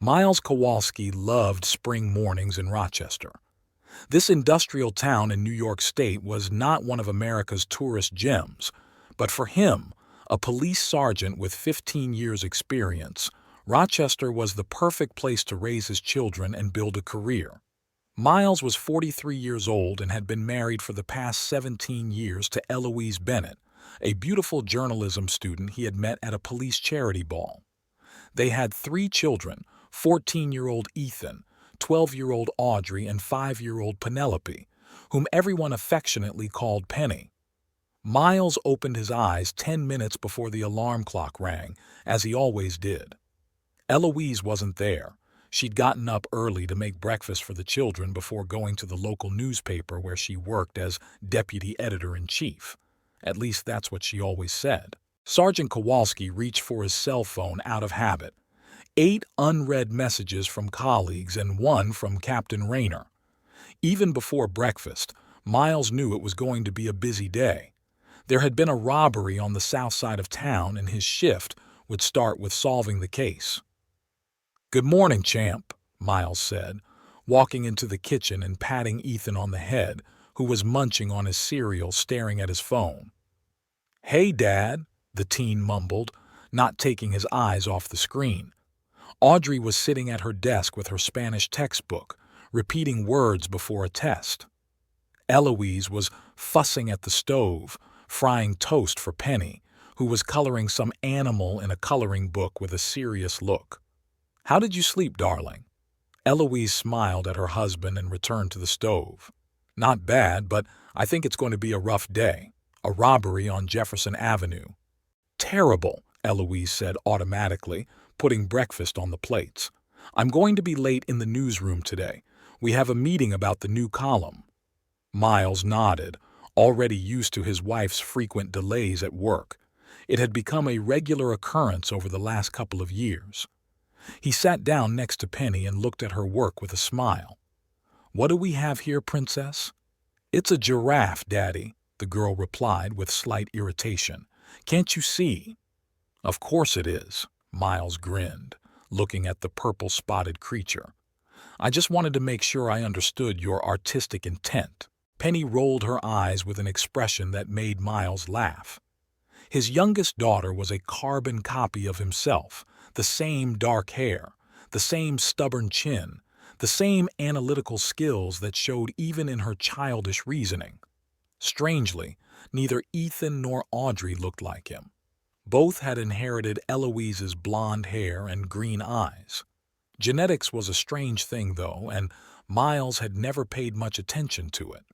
Miles Kowalski loved spring mornings in Rochester. This industrial town in New York State was not one of America's tourist gems, but for him, a police sergeant with 15 years' experience, Rochester was the perfect place to raise his children and build a career. Miles was 43 years old and had been married for the past 17 years to Eloise Bennett, a beautiful journalism student he had met at a police charity ball. They had 3 children, 14-year-old Ethan, 12-year-old Audrey, and 5-year-old Penelope, whom everyone affectionately called Penny. Miles opened his eyes 10 minutes before the alarm clock rang, as he always did. Eloise wasn't there. She'd gotten up early to make breakfast for the children before going to the local newspaper where she worked as deputy editor-in-chief. At least that's what she always said. Sergeant Kowalski reached for his cell phone out of habit. 8 unread messages from colleagues and 1 from Captain Rayner. Even before breakfast, Miles knew it was going to be a busy day. There had been a robbery on the south side of town, and his shift would start with solving the case. "Good morning, champ," Miles said, walking into the kitchen and patting Ethan on the head, who was munching on his cereal staring at his phone. "Hey, Dad," the teen mumbled, not taking his eyes off the screen. Audrey was sitting at her desk with her Spanish textbook, repeating words before a test. Eloise was fussing at the stove, frying toast for Penny, who was coloring some animal in a coloring book with a serious look. "How did you sleep, darling?" Eloise smiled at her husband and returned to the stove. "Not bad, but I think it's going to be a rough day. A robbery on Jefferson Avenue." "Terrible," Eloise said automatically, putting breakfast on the plates. "I'm going to be late in the newsroom today. We have a meeting about the new column." Miles nodded, already used to his wife's frequent delays at work. It had become a regular occurrence over the last couple of years. He sat down next to Penny and looked at her work with a smile. "What do we have here, Princess?" "It's a giraffe, Daddy," the girl replied with slight irritation. "Can't you see?" "Of course it is," Miles grinned, looking at the purple-spotted creature. "I just wanted to make sure I understood your artistic intent." Penny rolled her eyes with an expression that made Miles laugh. His youngest daughter was a carbon copy of himself, the same dark hair, the same stubborn chin, the same analytical skills that showed even in her childish reasoning. Strangely, neither Ethan nor Audrey looked like him. Both had inherited Eloise's blonde hair and green eyes. Genetics was a strange thing, though, and Miles had never paid much attention to it.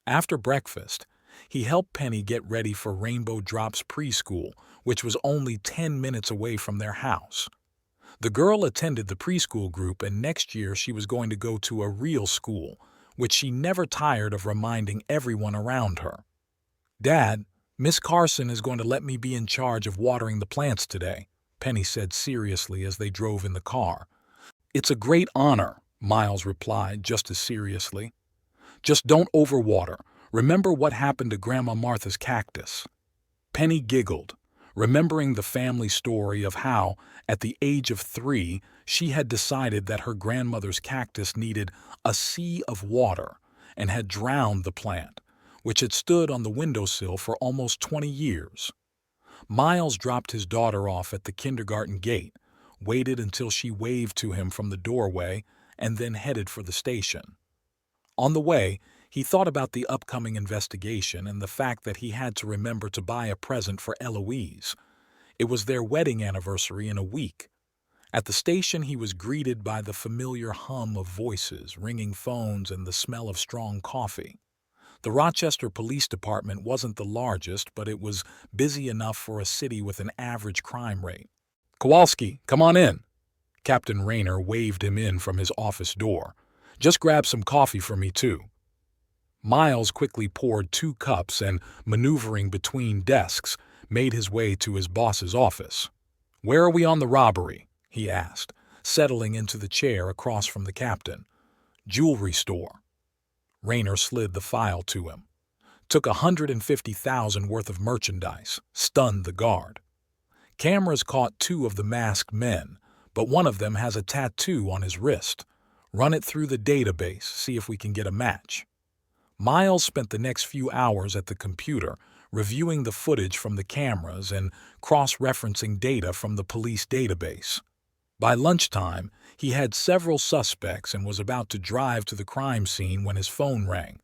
After breakfast, he helped Penny get ready for Rainbow Drops preschool, which was only 10 minutes away from their house. The girl attended the preschool group, and next year she was going to go to a real school, which she never tired of reminding everyone around her. "Dad, Miss Carson is going to let me be in charge of watering the plants today," Penny said seriously as they drove in the car. "It's a great honor," Miles replied just as seriously. "Just don't overwater. Remember what happened to Grandma Martha's cactus." Penny giggled, remembering the family story of how, at the age of 3, she had decided that her grandmother's cactus needed a sea of water and had drowned the plant, which had stood on the windowsill for almost 20 years. Miles dropped his daughter off at the kindergarten gate, waited until she waved to him from the doorway, and then headed for the station. On the way, he thought about the upcoming investigation and the fact that he had to remember to buy a present for Eloise. It was their wedding anniversary in a week. At the station, he was greeted by the familiar hum of voices, ringing phones, and the smell of strong coffee. The Rochester Police Department wasn't the largest, but it was busy enough for a city with an average crime rate. "Kowalski, come on in." Captain Rayner waved him in from his office door. "Just grab some coffee for me, too." Miles quickly poured 2 cups and, maneuvering between desks, made his way to his boss's office. "Where are we on the robbery?" he asked, settling into the chair across from the captain. "Jewelry store." Rayner slid the file to him. "Took $150,000 worth of merchandise," stunned the guard. "Cameras caught 2 of the masked men, but one of them has a tattoo on his wrist. Run it through the database, see if we can get a match." Miles spent the next few hours at the computer, reviewing the footage from the cameras and cross-referencing data from the police database. By lunchtime, he had several suspects and was about to drive to the crime scene when his phone rang.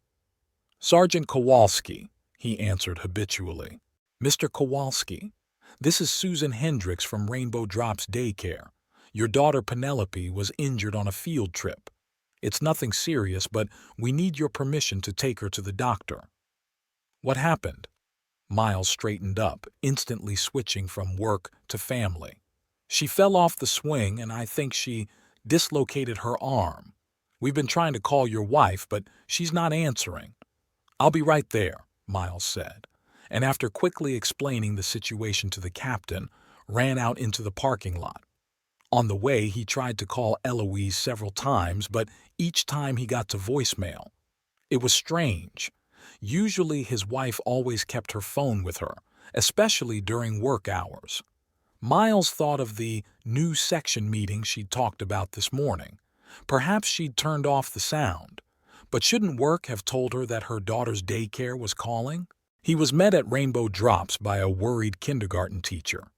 "Sergeant Kowalski," he answered habitually. "Mr. Kowalski, this is Susan Hendricks from Rainbow Drops Daycare. Your daughter Penelope was injured on a field trip. It's nothing serious, but we need your permission to take her to the doctor." "What happened?" Miles straightened up, instantly switching from work to family. "She fell off the swing and I think she dislocated her arm. We've been trying to call your wife, but she's not answering." "I'll be right there," Miles said, and after quickly explaining the situation to the captain, ran out into the parking lot. On the way, he tried to call Eloise several times, but each time he got to voicemail. It was strange. Usually his wife always kept her phone with her, especially during work hours. Miles thought of the new section meeting she'd talked about this morning. Perhaps she'd turned off the sound. But shouldn't work have told her that her daughter's daycare was calling? He was met at Rainbow Drops by a worried kindergarten teacher.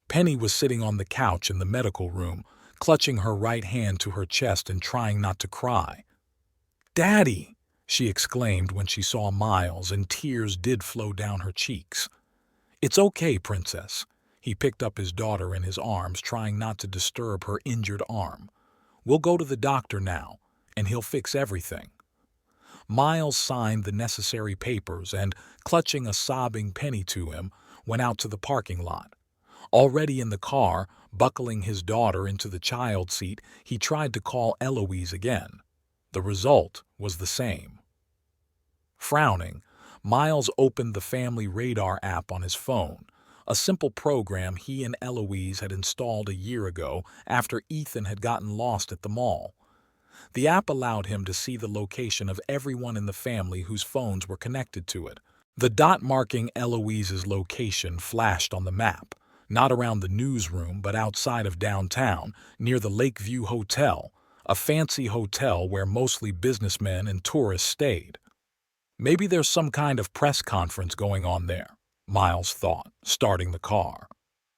Penny was sitting on the couch in the medical room, clutching her right hand to her chest and trying not to cry. "Daddy!" she exclaimed when she saw Miles, and tears did flow down her cheeks. "It's okay, Princess." He picked up his daughter in his arms, trying not to disturb her injured arm. "We'll go to the doctor now, and he'll fix everything." Miles signed the necessary papers and, clutching a sobbing Penny to him, went out to the parking lot. Already in the car, buckling his daughter into the child seat, he tried to call Eloise again. The result was the same. Frowning, Miles opened the Family Radar app on his phone, a simple program he and Eloise had installed a year ago after Ethan had gotten lost at the mall. The app allowed him to see the location of everyone in the family whose phones were connected to it. The dot marking Eloise's location flashed on the map, not around the newsroom but outside of downtown, near the Lakeview Hotel, a fancy hotel where mostly businessmen and tourists stayed. Maybe there's some kind of press conference going on there, Miles thought, starting the car.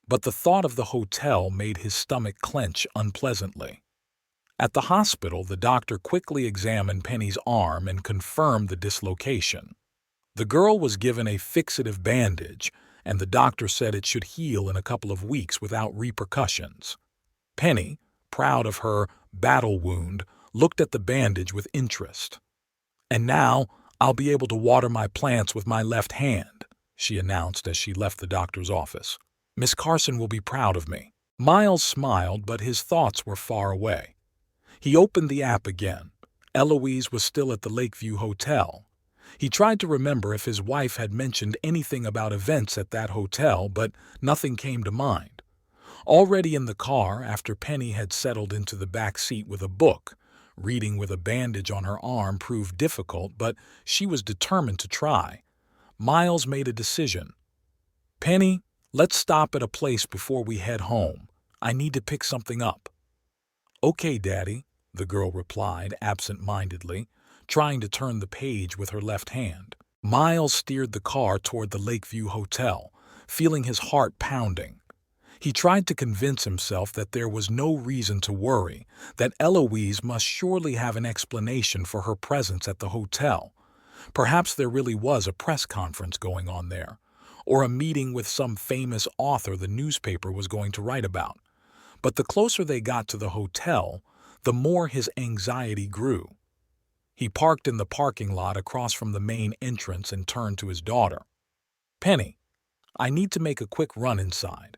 But the thought of the hotel made his stomach clench unpleasantly. At the hospital, the doctor quickly examined Penny's arm and confirmed the dislocation. The girl was given a fixative bandage, and the doctor said it should heal in a couple of weeks without repercussions. Penny, proud of her battle wound, looked at the bandage with interest. "And now I'll be able to water my plants with my left hand," she announced as she left the doctor's office. "Miss Carson will be proud of me." Miles smiled, but his thoughts were far away. He opened the app again. Eloise was still at the Lakeview Hotel. He tried to remember if his wife had mentioned anything about events at that hotel, but nothing came to mind. Already in the car, after Penny had settled into the back seat with a book, reading with a bandage on her arm proved difficult, but she was determined to try. Miles made a decision. "Penny, let's stop at a place before we head home. I need to pick something up." "Okay, Daddy," the girl replied absent-mindedly, trying to turn the page with her left hand. Miles steered the car toward the Lakeview Hotel, feeling his heart pounding. He tried to convince himself that there was no reason to worry, that Eloise must surely have an explanation for her presence at the hotel. Perhaps there really was a press conference going on there, or a meeting with some famous author the newspaper was going to write about. But the closer they got to the hotel, the more his anxiety grew. He parked in the parking lot across from the main entrance and turned to his daughter. "Penny, I need to make a quick run inside.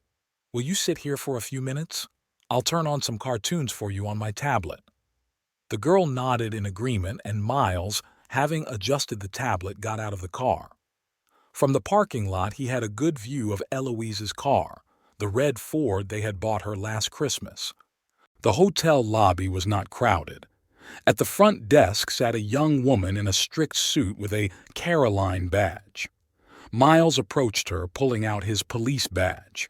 Will you sit here for a few minutes? I'll turn on some cartoons for you on my tablet." The girl nodded in agreement, and Miles, having adjusted the tablet, got out of the car. From the parking lot, he had a good view of Eloise's car, the red Ford they had bought her last Christmas. The hotel lobby was not crowded. At the front desk sat a young woman in a strict suit with a Caroline badge. Miles approached her, pulling out his police badge.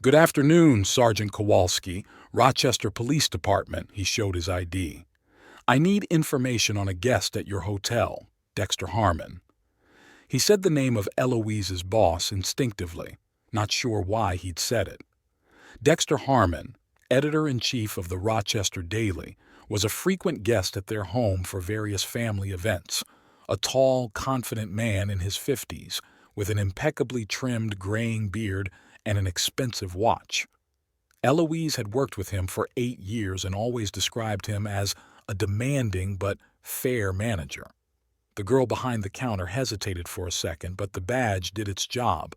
"Good afternoon, Sergeant Kowalski, Rochester Police Department, he showed his ID. I need information on a guest at your hotel, Dexter Harmon. He said the name of Eloise's boss instinctively, not sure why he'd said it. Dexter Harmon, editor-in-chief of the Rochester Daily, was a frequent guest at their home for various family events, a tall, confident man in his 50s, with an impeccably trimmed graying beard and an expensive watch. Eloise had worked with him for 8 years and always described him as a demanding but fair manager. The girl behind the counter hesitated for a second, but the badge did its job.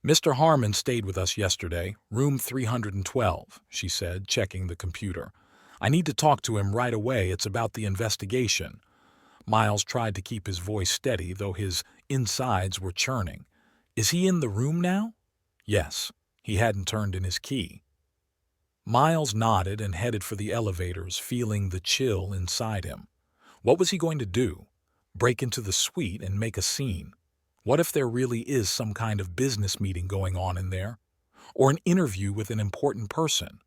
"Mr. Harmon stayed with us yesterday, room 312, she said, checking the computer. "I need to talk to him right away. It's about the investigation." Miles tried to keep his voice steady, though his insides were churning. "Is he in the room now?" "Yes." He hadn't turned in his key. Miles nodded and headed for the elevators, feeling the chill inside him. What was he going to do? Break into the suite and make a scene? What if there really is some kind of business meeting going on in there? Or an interview with an important person?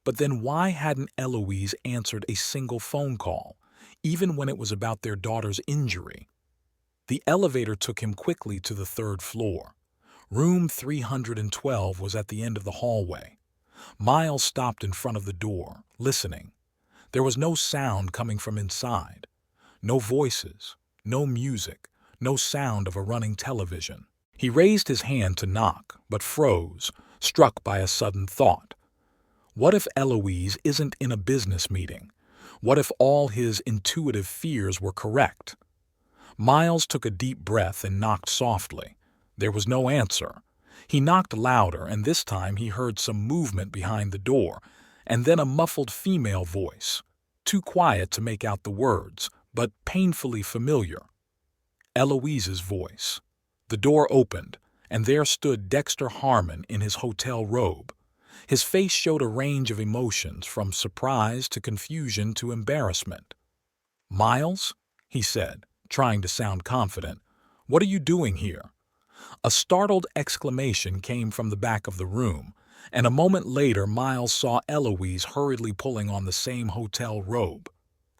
But then why hadn't Eloise answered a single phone call, even when it was about their daughter's injury? The elevator took him quickly to the 3rd floor. Room 312 was at the end of the hallway. Miles stopped in front of the door, listening. There was no sound coming from inside. No voices, no music, no sound of a running television. He raised his hand to knock, but froze, struck by a sudden thought. What if Eloise isn't in a business meeting? What if all his intuitive fears were correct? Miles took a deep breath and knocked softly. There was no answer. He knocked louder, and this time he heard some movement behind the door, and then a muffled female voice, too quiet to make out the words, but painfully familiar. Eloise's voice. The door opened, and there stood Dexter Harmon in his hotel robe. His face showed a range of emotions, from surprise to confusion to embarrassment. "Miles?" he said, trying to sound confident. "What are you doing here?" A startled exclamation came from the back of the room, and a moment later Miles saw Eloise hurriedly pulling on the same hotel robe.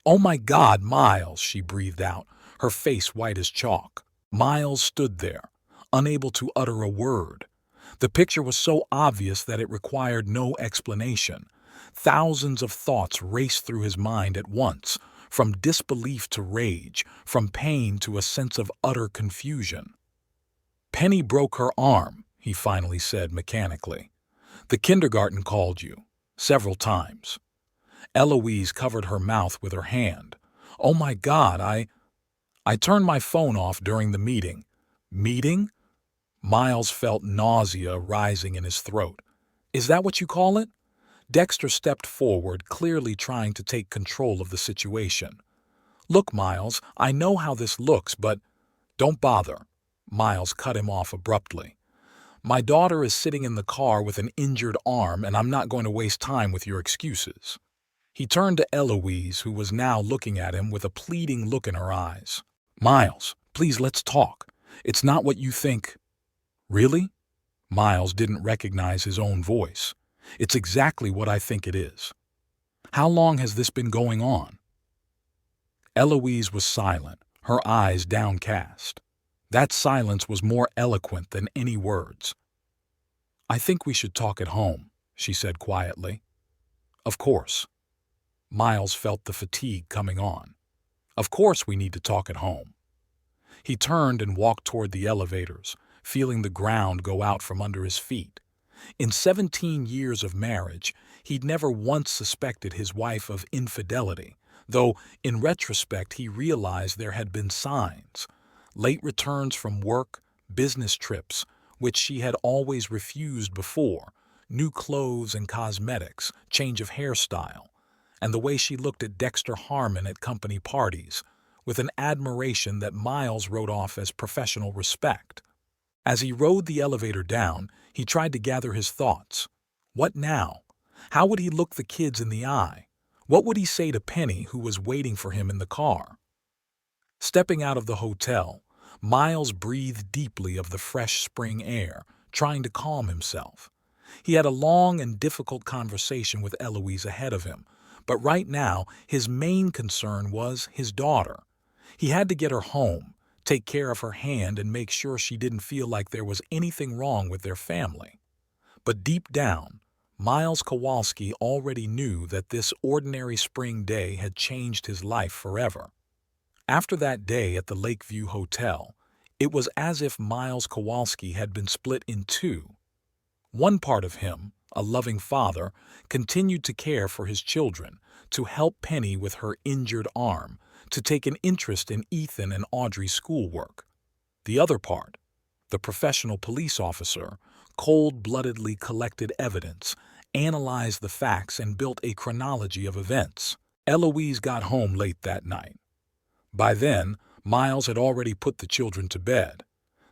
"Oh my God, Miles!" she breathed out, her face white as chalk. Miles stood there, unable to utter a word. The picture was so obvious that it required no explanation. Thousands of thoughts raced through his mind at once, from disbelief to rage, from pain to a sense of utter confusion. "Penny broke her arm," he finally said mechanically. "The kindergarten called you. Several times." Eloise covered her mouth with her hand. "Oh my God, I turned my phone off during the meeting." "Meeting?" Miles felt nausea rising in his throat. "Is that what you call it?" Dexter stepped forward, clearly trying to take control of the situation. "Look, Miles, I know how this looks, but—" "Don't bother." Miles cut him off abruptly. "My daughter is sitting in the car with an injured arm, and I'm not going to waste time with your excuses." He turned to Eloise, who was now looking at him with a pleading look in her eyes. "Miles, please, let's talk. It's not what you think." "Really?" Miles didn't recognize his own voice. "It's exactly what I think it is." "How long has this been going on?" Eloise was silent, her eyes downcast. That silence was more eloquent than any words. "I think we should talk at home," she said quietly. "Of course." Miles felt the fatigue coming on. "Of course we need to talk at home." He turned and walked toward the elevators, feeling the ground go out from under his feet. In 17 years of marriage, he'd never once suspected his wife of infidelity, though in retrospect he realized there had been signs. Late returns from work, business trips, which she had always refused before, new clothes and cosmetics, change of hairstyle, and the way she looked at Dexter Harmon at company parties, with an admiration that Miles wrote off as professional respect. As he rode the elevator down, he tried to gather his thoughts. What now? How would he look the kids in the eye? What would he say to Penny, who was waiting for him in the car? Stepping out of the hotel, Miles breathed deeply of the fresh spring air, trying to calm himself. He had a long and difficult conversation with Eloise ahead of him, but right now his main concern was his daughter. He had to get her home, take care of her hand, and make sure she didn't feel like there was anything wrong with their family. But deep down, Miles Kowalski already knew that this ordinary spring day had changed his life forever. After that day at the Lakeview Hotel, it was as if Miles Kowalski had been split in two. One part of him, a loving father, continued to care for his children, to help Penny with her injured arm, to take an interest in Ethan and Audrey's schoolwork. The other part, the professional police officer, cold-bloodedly collected evidence, analyzed the facts, and built a chronology of events. Eloise got home late that night. By then, Miles had already put the children to bed.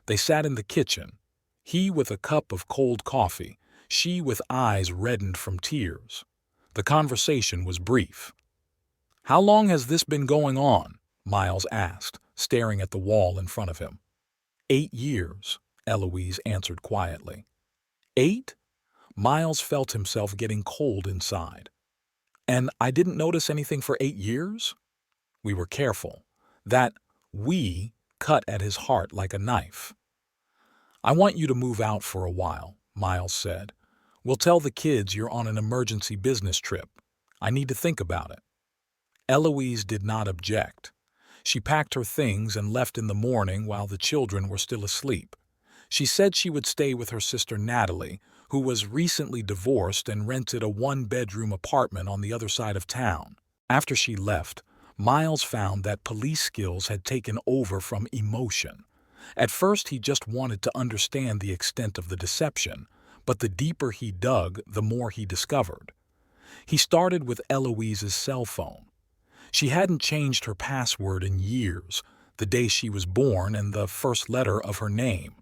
They sat in the kitchen, he with a cup of cold coffee, she with eyes reddened from tears. The conversation was brief. "How long has this been going on?" Miles asked, staring at the wall in front of him. 8 years, Eloise answered quietly. 8? Miles felt himself getting cold inside. "And I didn't notice anything for 8 years?" We were careful. That "we" cut at his heart like a knife. "I want you to move out for a while," Miles said. "We'll tell the kids you're on an emergency business trip. I need to think about it." Eloise did not object. She packed her things and left in the morning while the children were still asleep. She said she would stay with her sister Natalie, who was recently divorced and rented a one-bedroom apartment on the other side of town. After she left, Miles found that police skills had taken over from emotion. At first, he just wanted to understand the extent of the deception, but the deeper he dug, the more he discovered. He started with Eloise's cell phone. She hadn't changed her password in years, the day she was born and the first letter of her name.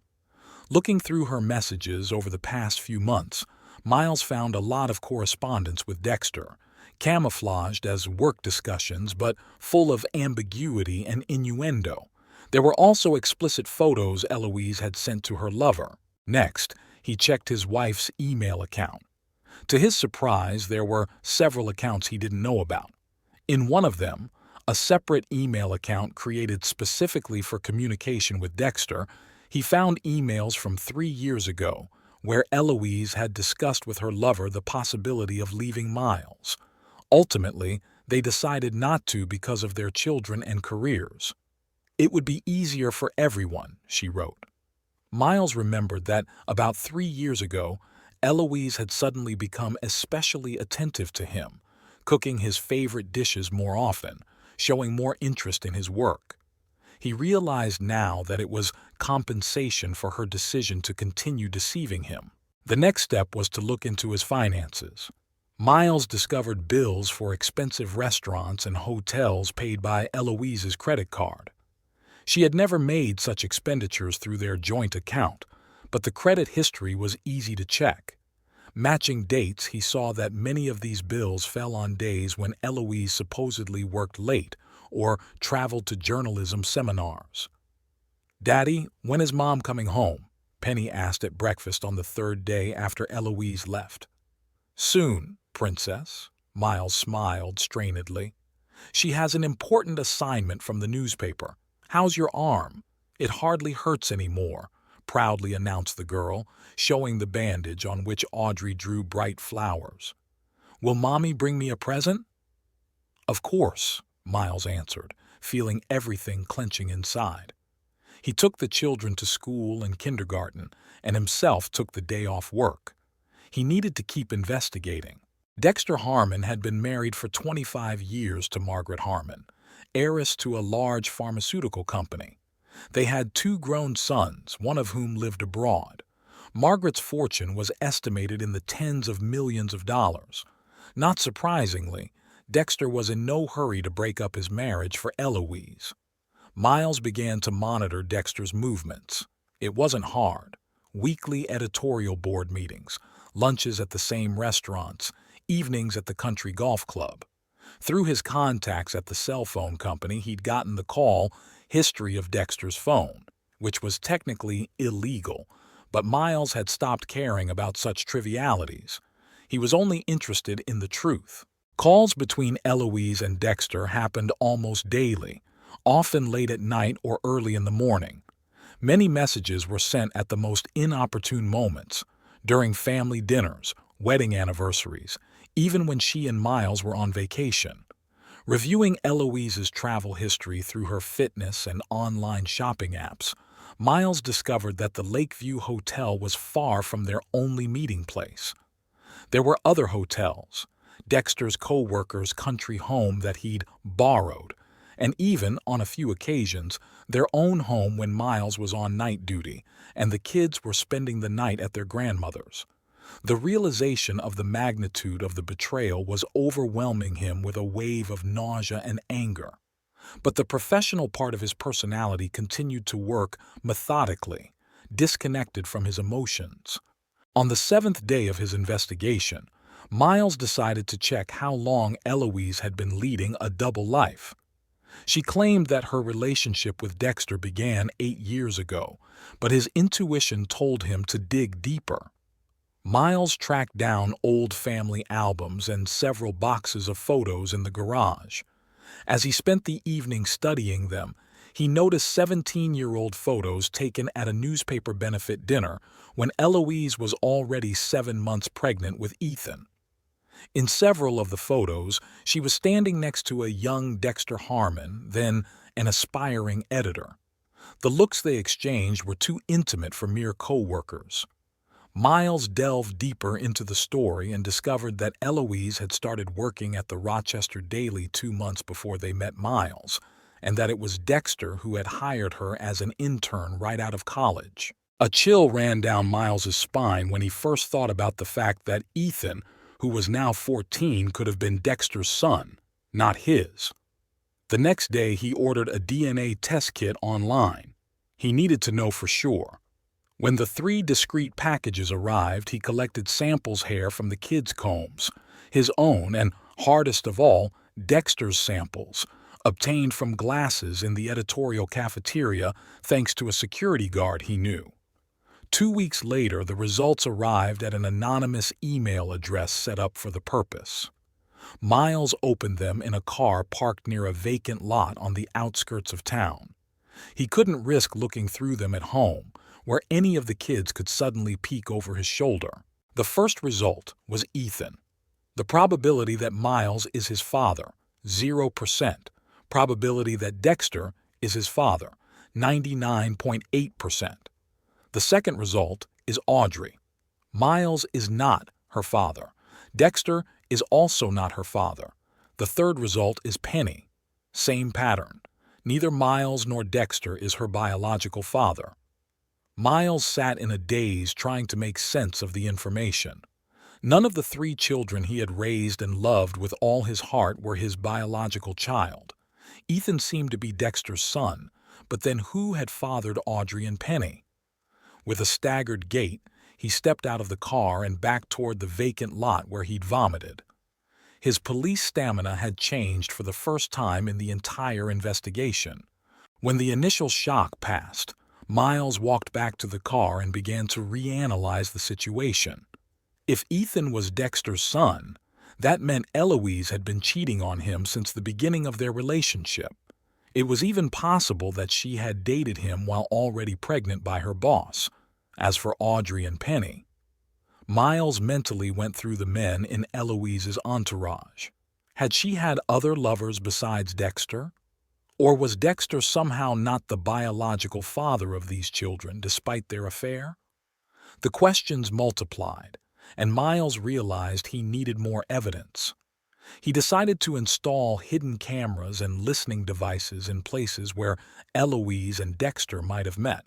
Looking through her messages over the past few months, Miles found a lot of correspondence with Dexter, camouflaged as work discussions but full of ambiguity and innuendo. There were also explicit photos Eloise had sent to her lover. Next, he checked his wife's email account. To his surprise, there were several accounts he didn't know about. In one of them, a separate email account created specifically for communication with Dexter, he found emails from 3 years ago where Eloise had discussed with her lover the possibility of leaving Miles. Ultimately, they decided not to because of their children and careers. "It would be easier for everyone," she wrote. Miles remembered that about 3 years ago, Eloise had suddenly become especially attentive to him, cooking his favorite dishes more often, showing more interest in his work. He realized now that it was compensation for her decision to continue deceiving him. The next step was to look into his finances. Miles discovered bills for expensive restaurants and hotels paid by Eloise's credit card. She had never made such expenditures through their joint account, but the credit history was easy to check. Matching dates, he saw that many of these bills fell on days when Eloise supposedly worked late or traveled to journalism seminars. "Daddy, when is Mom coming home?" Penny asked at breakfast on the third day after Eloise left. "Soon, Princess," Miles smiled strainedly. "She has an important assignment from the newspaper. How's your arm?" "It hardly hurts anymore," proudly announced the girl, showing the bandage on which Audrey drew bright flowers. "Will Mommy bring me a present?" "Of course," Miles answered, feeling everything clenching inside. He took the children to school and kindergarten, and himself took the day off work. He needed to keep investigating. Dexter Harmon had been married for 25 years to Margaret Harmon, heiress to a large pharmaceutical company. They had 2 grown sons, one of whom lived abroad. Margaret's fortune was estimated in the tens of millions of dollars. Not surprisingly, Dexter was in no hurry to break up his marriage for Eloise. Miles began to monitor Dexter's movements. It wasn't hard. Weekly editorial board meetings, lunches at the same restaurants, evenings at the country golf club. Through his contacts at the cell phone company, he'd gotten the call history of Dexter's phone, which was technically illegal, But Miles had stopped caring about such trivialities. He was only interested in the truth. Calls between Eloise and Dexter happened almost daily, often late at night or early in the morning. Many messages were sent at the most inopportune moments, during family dinners, wedding anniversaries, even when she and Miles were on vacation. Reviewing Eloise's travel history through her fitness and online shopping apps, Miles discovered that the Lakeview Hotel was far from their only meeting place. There were other hotels, Dexter's co-worker's country home that he'd borrowed, and even, on a few occasions, their own home when Miles was on night duty and the kids were spending the night at their grandmother's. The realization of the magnitude of the betrayal was overwhelming him with a wave of nausea and anger. But the professional part of his personality continued to work methodically, disconnected from his emotions. On the seventh day of his investigation, Miles decided to check how long Eloise had been leading a double life. She claimed that her relationship with Dexter began 8 years ago, but his intuition told him to dig deeper. Miles tracked down old family albums and several boxes of photos in the garage. As he spent the evening studying them, he noticed 17-year-old photos taken at a newspaper benefit dinner when Eloise was already 7 months pregnant with Ethan. In several of the photos, she was standing next to a young Dexter Harmon, then an aspiring editor. The looks they exchanged were too intimate for mere co-workers. Miles delved deeper into the story and discovered that Eloise had started working at the Rochester Daily 2 months before they met Miles, and that it was Dexter who had hired her as an intern right out of college. A chill ran down Miles's spine when he first thought about the fact that Ethan, who was now 14, could have been Dexter's son, not his. The next day, he ordered a DNA test kit online. He needed to know for sure. When the 3 discrete packages arrived, he collected samples hair from the kids' combs, his own, and, hardest of all, Dexter's samples, obtained from glasses in the editorial cafeteria thanks to a security guard he knew. 2 weeks later, the results arrived at an anonymous email address set up for the purpose. Miles opened them in a car parked near a vacant lot on the outskirts of town. He couldn't risk looking through them at home, where any of the kids could suddenly peek over his shoulder. The first result was Ethan. The probability that Miles is his father, 0%. Probability that Dexter is his father, 99.8%. The second result is Audrey. Miles is not her father. Dexter is also not her father. The third result is Penny. Same pattern. Neither Miles nor Dexter is her biological father. Miles sat in a daze trying to make sense of the information. None of the 3 children he had raised and loved with all his heart were his biological child. Ethan seemed to be Dexter's son, but then who had fathered Audrey and Penny? With a staggered gait, he stepped out of the car and back toward the vacant lot where he'd vomited. His police stamina had changed for the first time in the entire investigation. When the initial shock passed, Miles walked back to the car and began to reanalyze the situation. If Ethan was Dexter's son, that meant Eloise had been cheating on him since the beginning of their relationship. It was even possible that she had dated him while already pregnant by her boss. As for Audrey and Penny, Miles mentally went through the men in Eloise's entourage. Had she had other lovers besides Dexter? Or was Dexter somehow not the biological father of these children despite their affair? The questions multiplied, and Miles realized he needed more evidence. He decided to install hidden cameras and listening devices in places where Eloise and Dexter might have met.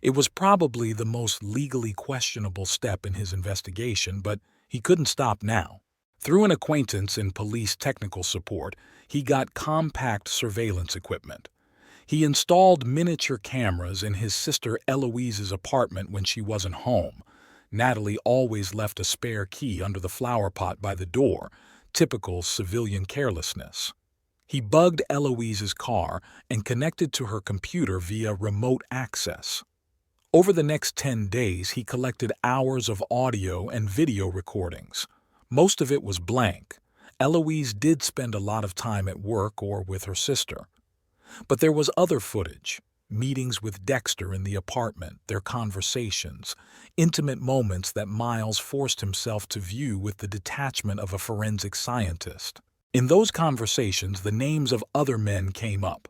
It was probably the most legally questionable step in his investigation, but he couldn't stop now. Through an acquaintance in police technical support, he got compact surveillance equipment. He installed miniature cameras in his sister Eloise's apartment when she wasn't home. Natalie always left a spare key under the flower pot by the door, typical civilian carelessness. He bugged Eloise's car and connected to her computer via remote access. Over the next 10 days, he collected hours of audio and video recordings. Most of it was blank. Eloise did spend a lot of time at work or with her sister. But there was other footage, meetings with Dexter in the apartment, their conversations, intimate moments that Miles forced himself to view with the detachment of a forensic scientist. In those conversations, the names of other men came up.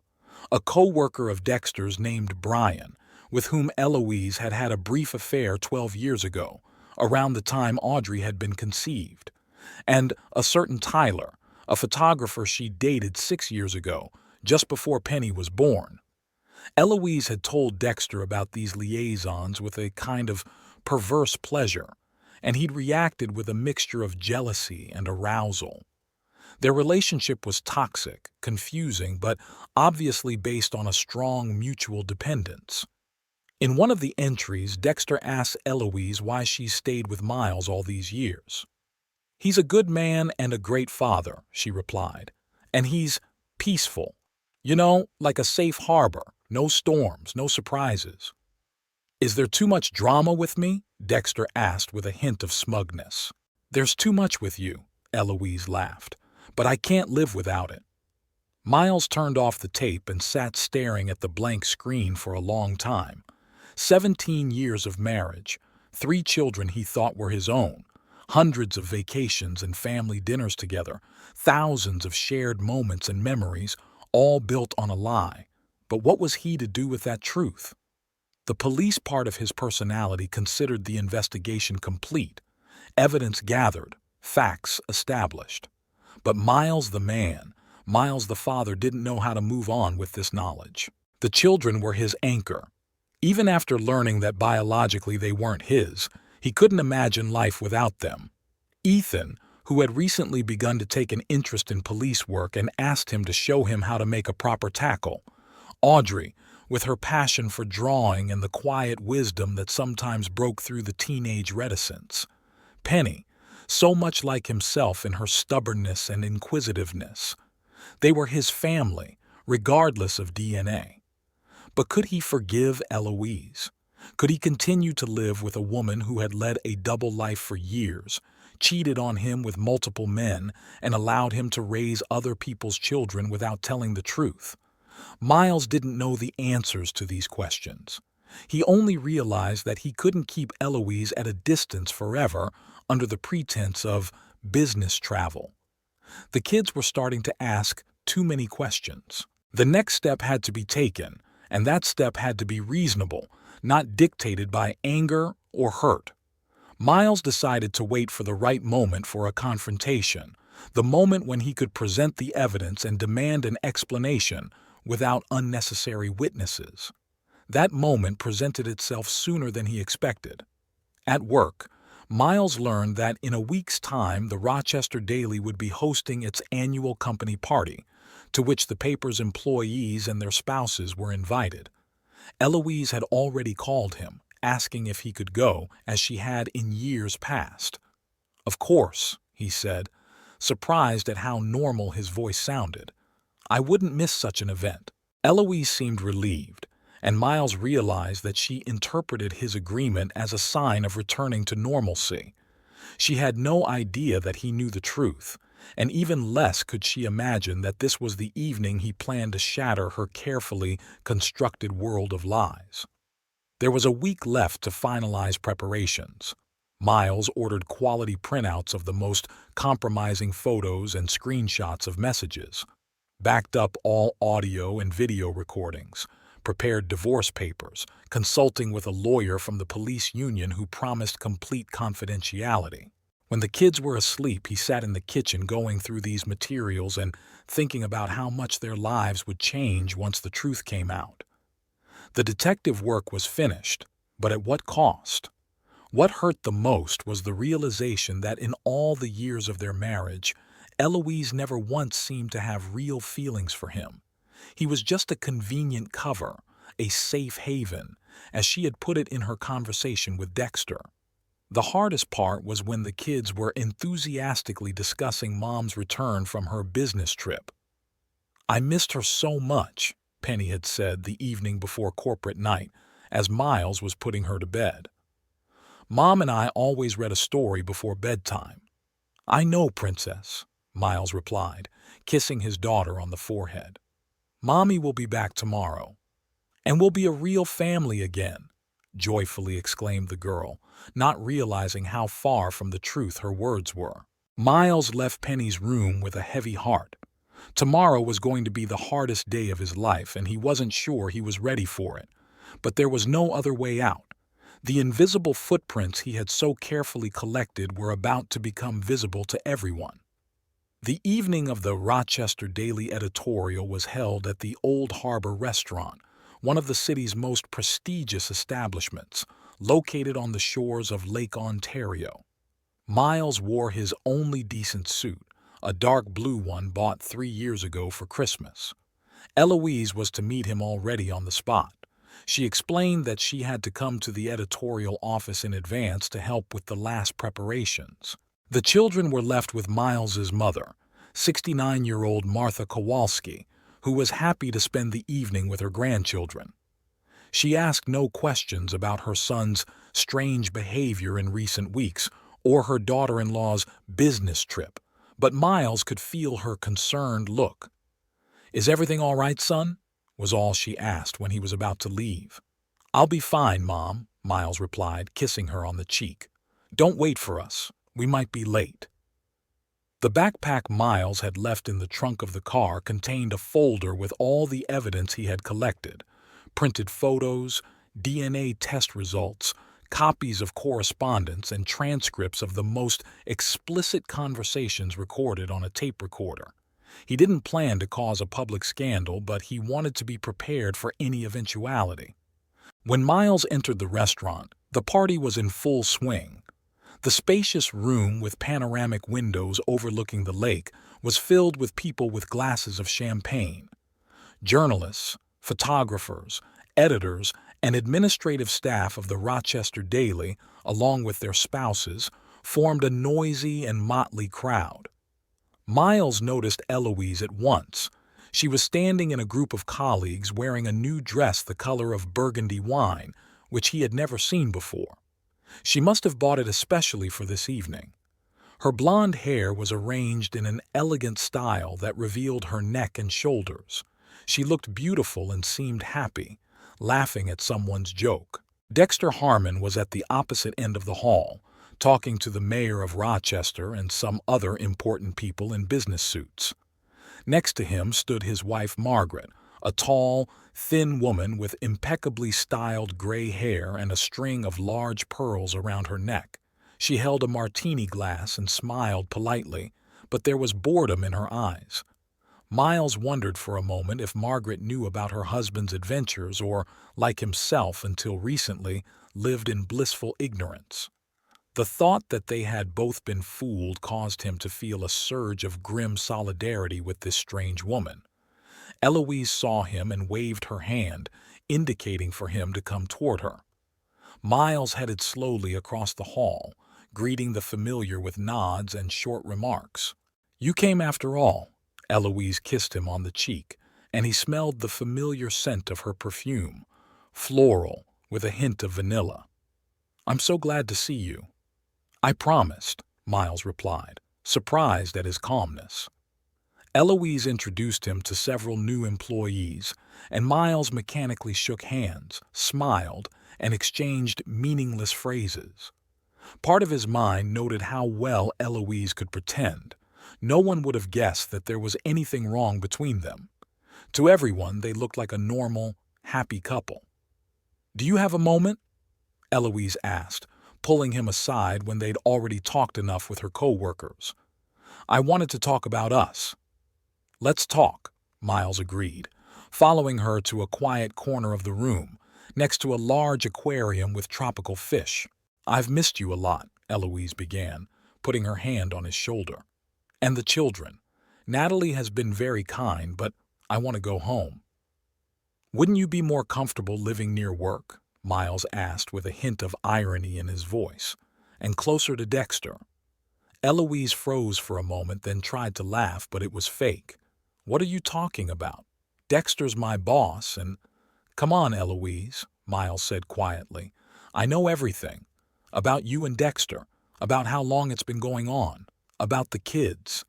A co-worker of Dexter's named Brian, with whom Eloise had had a brief affair 12 years ago, around the time Audrey had been conceived, and a certain Tyler, a photographer she dated 6 years ago, just before Penny was born. Eloise had told Dexter about these liaisons with a kind of perverse pleasure, and he'd reacted with a mixture of jealousy and arousal. Their relationship was toxic, confusing, but obviously based on a strong mutual dependence. In one of the entries, Dexter asks Eloise why she stayed with Miles all these years. "He's a good man and a great father," she replied, "and he's peaceful. You know, like a safe harbor, no storms, no surprises." "Is there too much drama with me?" Dexter asked with a hint of smugness. "There's too much with you," Eloise laughed, "but I can't live without it." Miles turned off the tape and sat staring at the blank screen for a long time. 17 years of marriage, 3 children he thought were his own, hundreds of vacations and family dinners together, thousands of shared moments and memories, all built on a lie. But what was he to do with that truth? The police part of his personality considered the investigation complete, evidence gathered, facts established. But Miles the man, Miles the father, didn't know how to move on with this knowledge. The children were his anchor. Even after learning that biologically they weren't his, he couldn't imagine life without them. Ethan, who had recently begun to take an interest in police work and asked him to show him how to make a proper tackle. Audrey, with her passion for drawing and the quiet wisdom that sometimes broke through the teenage reticence. Penny, so much like himself in her stubbornness and inquisitiveness. They were his family, regardless of DNA. But could he forgive Eloise? Could he continue to live with a woman who had led a double life for years, cheated on him with multiple men, and allowed him to raise other people's children without telling the truth? Miles didn't know the answers to these questions. He only realized that he couldn't keep Eloise at a distance forever under the pretense of business travel. The kids were starting to ask too many questions. The next step had to be taken, and that step had to be reasonable, not dictated by anger or hurt. Miles decided to wait for the right moment for a confrontation, the moment when he could present the evidence and demand an explanation without unnecessary witnesses. That moment presented itself sooner than he expected. At work, Miles learned that in a week's time the Rochester Daily would be hosting its annual company party, to which the paper's employees and their spouses were invited. Eloise had already called him, asking if he could go, as she had in years past. "Of course," he said, surprised at how normal his voice sounded. "I wouldn't miss such an event." Eloise seemed relieved, and Miles realized that she interpreted his agreement as a sign of returning to normalcy. She had no idea that he knew the truth, and even less could she imagine that this was the evening he planned to shatter her carefully constructed world of lies. There was a week left to finalize preparations. Miles ordered quality printouts of the most compromising photos and screenshots of messages, backed up all audio and video recordings, prepared divorce papers, consulting with a lawyer from the police union who promised complete confidentiality. When the kids were asleep, he sat in the kitchen going through these materials and thinking about how much their lives would change once the truth came out. The detective work was finished, but at what cost? What hurt the most was the realization that in all the years of their marriage, Eloise never once seemed to have real feelings for him. He was just a convenient cover, a safe haven, as she had put it in her conversation with Dexter. The hardest part was when the kids were enthusiastically discussing Mom's return from her business trip. "I missed her so much," Penny had said the evening before corporate night, as Miles was putting her to bed. "Mom and I always read a story before bedtime." "I know, Princess," Miles replied, kissing his daughter on the forehead. "Mommy will be back tomorrow. And we'll be a real family again," joyfully exclaimed the girl, not realizing how far from the truth her words were. Miles left Penny's room with a heavy heart. Tomorrow was going to be the hardest day of his life, and he wasn't sure he was ready for it. But there was no other way out. The invisible footprints he had so carefully collected were about to become visible to everyone. The evening of the Rochester Daily editorial was held at the Old Harbor Restaurant, one of the city's most prestigious establishments, located on the shores of Lake Ontario. Miles wore his only decent suit, a dark blue one bought 3 years ago for Christmas. Eloise was to meet him already on the spot. She explained that she had to come to the editorial office in advance to help with the last preparations. The children were left with Miles's mother, 69-year-old Martha Kowalski, who was happy to spend the evening with her grandchildren. She asked no questions about her son's strange behavior in recent weeks or her daughter-in-law's business trip, but Miles could feel her concerned look. "Is everything all right, son?" was all she asked when he was about to leave. "I'll be fine, Mom," Miles replied, kissing her on the cheek. "Don't wait for us. We might be late." The backpack Miles had left in the trunk of the car contained a folder with all the evidence he had collected: printed photos, DNA test results, copies of correspondence, and transcripts of the most explicit conversations recorded on a tape recorder. He didn't plan to cause a public scandal, but he wanted to be prepared for any eventuality. When Miles entered the restaurant, the party was in full swing. The spacious room with panoramic windows overlooking the lake was filled with people with glasses of champagne. Journalists, photographers, editors, and administrative staff of the Rochester Daily, along with their spouses, formed a noisy and motley crowd. Miles noticed Eloise at once. She was standing in a group of colleagues wearing a new dress the color of burgundy wine, which he had never seen before. She must have bought it especially for this evening. Her blonde hair was arranged in an elegant style that revealed her neck and shoulders. She looked beautiful and seemed happy, laughing at someone's joke. Dexter Harmon was at the opposite end of the hall, talking to the mayor of Rochester and some other important people in business suits. Next to him stood his wife Margaret, a tall, thin woman with impeccably styled gray hair and a string of large pearls around her neck. She held a martini glass and smiled politely, but there was boredom in her eyes. Miles wondered for a moment if Margaret knew about her husband's adventures or, like himself until recently, lived in blissful ignorance. The thought that they had both been fooled caused him to feel a surge of grim solidarity with this strange woman. Eloise saw him and waved her hand, indicating for him to come toward her. Miles headed slowly across the hall, greeting the familiar with nods and short remarks. "You came after all." Eloise kissed him on the cheek, and he smelled the familiar scent of her perfume, floral with a hint of vanilla. "I'm so glad to see you." "I promised," Miles replied, surprised at his calmness. Eloise introduced him to several new employees, and Miles mechanically shook hands, smiled, and exchanged meaningless phrases. Part of his mind noted how well Eloise could pretend. No one would have guessed that there was anything wrong between them. To everyone, they looked like a normal, happy couple. "Do you have a moment?" Eloise asked, pulling him aside when they'd already talked enough with her co-workers. "I wanted to talk about us." "Let's talk," Miles agreed, following her to a quiet corner of the room, next to a large aquarium with tropical fish. "I've missed you a lot," Eloise began, putting her hand on his shoulder. "And the children. Natalie has been very kind, but I want to go home." "Wouldn't you be more comfortable living near work?" Miles asked with a hint of irony in his voice, and closer to Dexter. Eloise froze for a moment, then tried to laugh, but it was fake. "What are you talking about? Dexter's my boss, and—" "Come on, Eloise," Miles said quietly. "I know everything. About you and Dexter, about how long it's been going on, about the kids."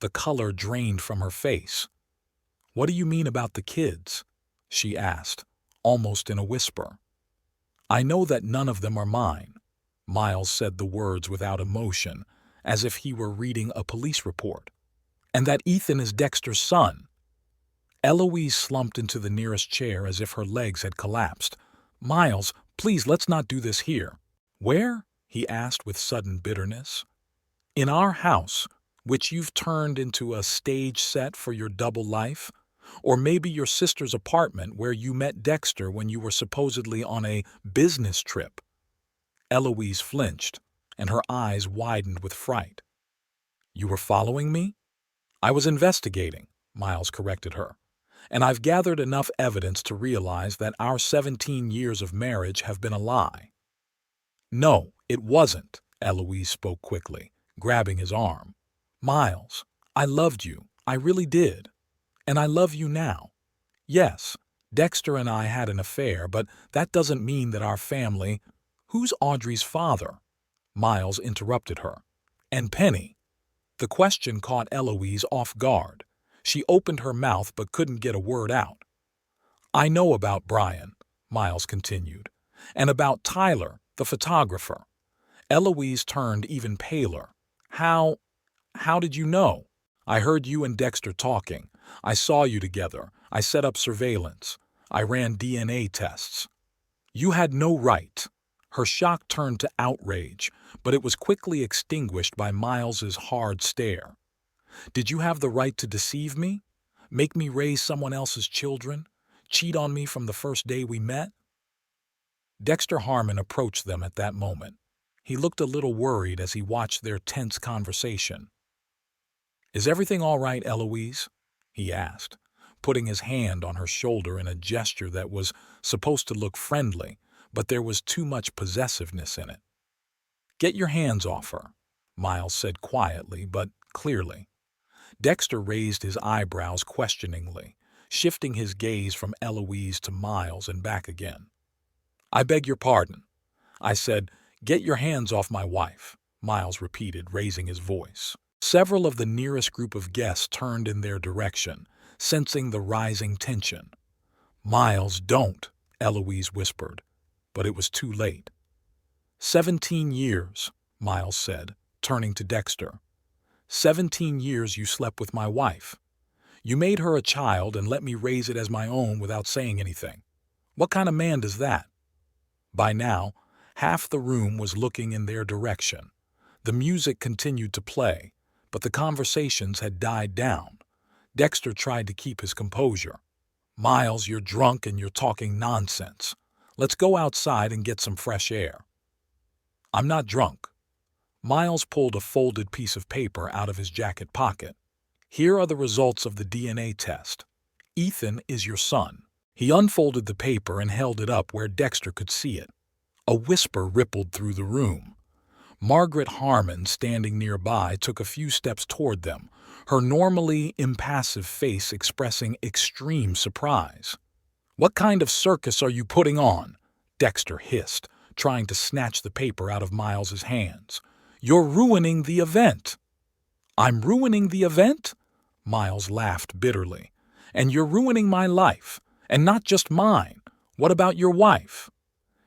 The color drained from her face. "What do you mean about the kids?" she asked, almost in a whisper. "I know that none of them are mine." Miles said the words without emotion, as if he were reading a police report. "And that Ethan is Dexter's son." Eloise slumped into the nearest chair as if her legs had collapsed. "Miles, please, let's not do this here." "Where?" he asked with sudden bitterness. "In our house, which you've turned into a stage set for your double life? Or maybe your sister's apartment where you met Dexter when you were supposedly on a business trip." Eloise flinched, and her eyes widened with fright. "You were following me?" "I was investigating," Miles corrected her. "And I've gathered enough evidence to realize that our 17 years of marriage have been a lie." "No, it wasn't," Eloise spoke quickly, grabbing his arm. "Miles, I loved you. I really did. And I love you now. Yes, Dexter and I had an affair, but that doesn't mean that our family—" "Who's Audrey's father?" Miles interrupted her. "And Penny." The question caught Eloise off guard. She opened her mouth but couldn't get a word out. "I know about Brian," Miles continued, "and about Tyler, the photographer." Eloise turned even paler. How did you know?" "I heard you and Dexter talking. I saw you together. I set up surveillance. I ran DNA tests." "You had no right." Her shock turned to outrage, but it was quickly extinguished by Miles's hard stare. "Did you have the right to deceive me? Make me raise someone else's children? Cheat on me from the first day we met?" Dexter Harmon approached them at that moment. He looked a little worried as he watched their tense conversation. "Is everything all right, Eloise?" he asked, putting his hand on her shoulder in a gesture that was supposed to look friendly, but there was too much possessiveness in it. "Get your hands off her," Miles said quietly but clearly. Dexter raised his eyebrows questioningly, shifting his gaze from Eloise to Miles and back again. "I beg your pardon." "I said, get your hands off my wife," Miles repeated, raising his voice. Several of the nearest group of guests turned in their direction, sensing the rising tension. "Miles, don't," Eloise whispered, but it was too late. 17 years, Miles said, turning to Dexter. 17 years you slept with my wife. You made her a child and let me raise it as my own without saying anything. What kind of man does that?" By now, half the room was looking in their direction. The music continued to play, but the conversations had died down. Dexter tried to keep his composure. "Miles, you're drunk and you're talking nonsense. Let's go outside and get some fresh air." "I'm not drunk." Miles pulled a folded piece of paper out of his jacket pocket. "Here are the results of the DNA test. Ethan is your son." He unfolded the paper and held it up where Dexter could see it. A whisper rippled through the room. Margaret Harmon, standing nearby, took a few steps toward them, her normally impassive face expressing extreme surprise. "What kind of circus are you putting on?" Dexter hissed, trying to snatch the paper out of Miles's hands. "You're ruining the event." "I'm ruining the event?" Miles laughed bitterly. "And you're ruining my life, and not just mine. What about your wife?"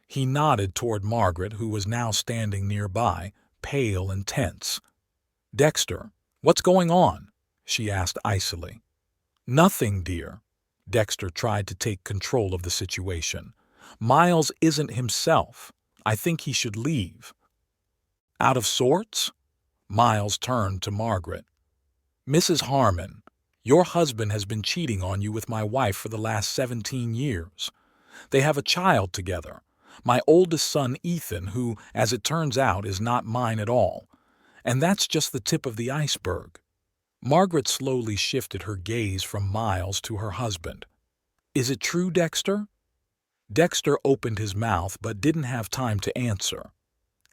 He nodded toward Margaret, who was now standing nearby, pale and tense. "Dexter, what's going on?" she asked icily. "Nothing, dear." Dexter tried to take control of the situation. "Miles isn't himself. I think he should leave." "Out of sorts?" Miles turned to Margaret. "Mrs. Harmon, your husband has been cheating on you with my wife for the last 17 years. They have a child together, my oldest son Ethan, who, as it turns out, is not mine at all. And that's just the tip of the iceberg." Margaret slowly shifted her gaze from Miles to her husband. "Is it true, Dexter?" Dexter opened his mouth but didn't have time to answer.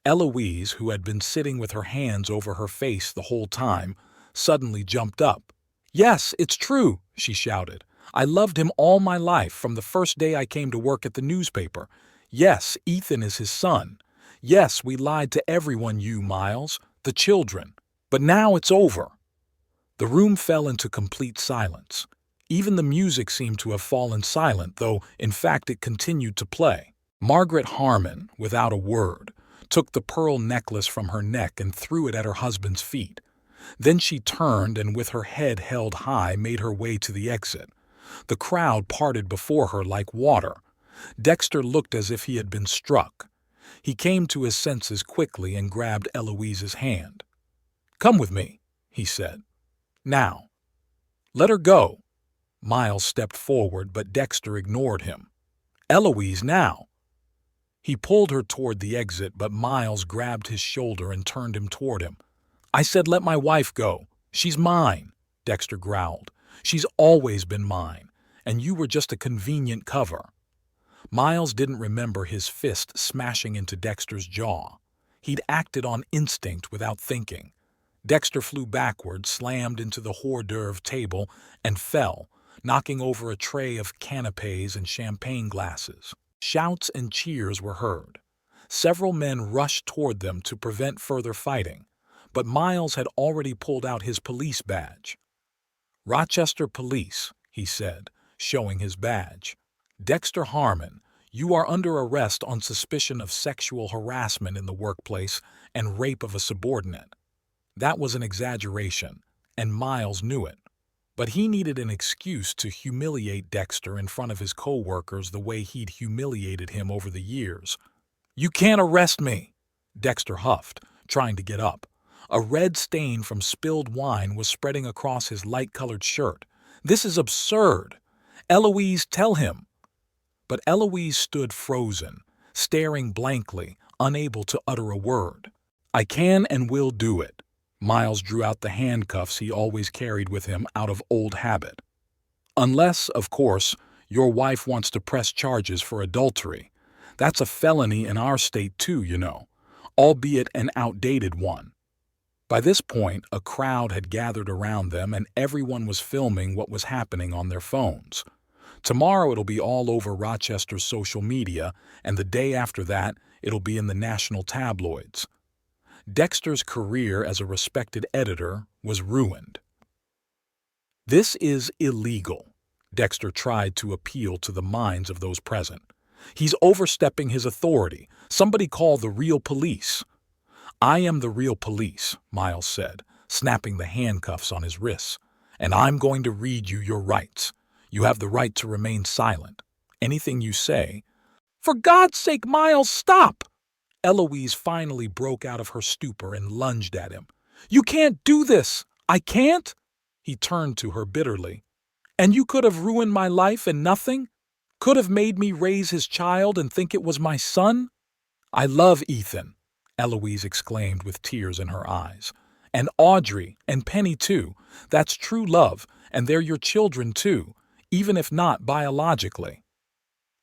Eloise, who had been sitting with her hands over her face the whole time, suddenly jumped up. "Yes, it's true," she shouted. I loved him all my life from the first day I came to work at the newspaper. Yes, Ethan is his son. Yes, we lied to everyone, you, Miles, the children. But now it's over." The room fell into complete silence. Even the music seemed to have fallen silent, though, in fact, it continued to play. Margaret Harmon, without a word, took the pearl necklace from her neck and threw it at her husband's feet. Then she turned and, with her head held high, made her way to the exit. The crowd parted before her like water. Dexter looked as if he had been struck. He came to his senses quickly and grabbed Eloise's hand. "Come with me," he said. "Now." "Let her go." Miles stepped forward, but Dexter ignored him. "Eloise, now." He pulled her toward the exit, but Miles grabbed his shoulder and turned him toward him. "I said let my wife go. She's mine," Dexter growled. "She's always been mine, and you were just a convenient cover." Miles didn't remember his fist smashing into Dexter's jaw. He'd acted on instinct without thinking. Dexter flew backward, slammed into the hors d'oeuvre table, and fell, knocking over a tray of canapes and champagne glasses. Shouts and cheers were heard. Several men rushed toward them to prevent further fighting, but Miles had already pulled out his police badge. "Rochester Police," he said, showing his badge. "Dexter Harmon, you are under arrest on suspicion of sexual harassment in the workplace and rape of a subordinate." That was an exaggeration, and Miles knew it. But he needed an excuse to humiliate Dexter in front of his co-workers the way he'd humiliated him over the years. "You can't arrest me," Dexter huffed, trying to get up. A red stain from spilled wine was spreading across his light-colored shirt. "This is absurd. Eloise, tell him." But Eloise stood frozen, staring blankly, unable to utter a word. "I can and will do it." Miles drew out the handcuffs he always carried with him out of old habit. "Unless, of course, your wife wants to press charges for adultery. That's a felony in our state too, you know, albeit an outdated one." By this point, a crowd had gathered around them and everyone was filming what was happening on their phones. Tomorrow it'll be all over Rochester's social media, and the day after that, it'll be in the national tabloids. Dexter's career as a respected editor was ruined. "This is illegal," Dexter tried to appeal to the minds of those present. "He's overstepping his authority. Somebody call the real police." "I am the real police," Miles said, snapping the handcuffs on his wrists. "And I'm going to read you your rights. You have the right to remain silent. Anything you say—" "For God's sake, Miles, stop!" Eloise finally broke out of her stupor and lunged at him. "You can't do this! I can't?" He turned to her bitterly. "And you could have ruined my life and nothing? Could have made me raise his child and think it was my son?" "I love Ethan," Eloise exclaimed with tears in her eyes. "And Audrey, and Penny too. That's true love, and they're your children too, even if not biologically."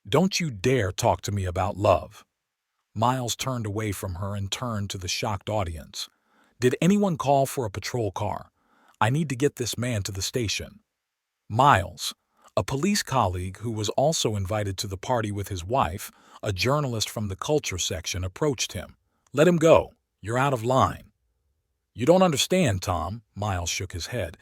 "Don't you dare talk to me about love." Miles turned away from her and turned to the shocked audience. "Did anyone call for a patrol car? I need to get this man to the station." Miles, a police colleague who was also invited to the party with his wife, a journalist from the culture section, approached him. "Let him go. You're out of line." "You don't understand, Tom." Miles shook his head.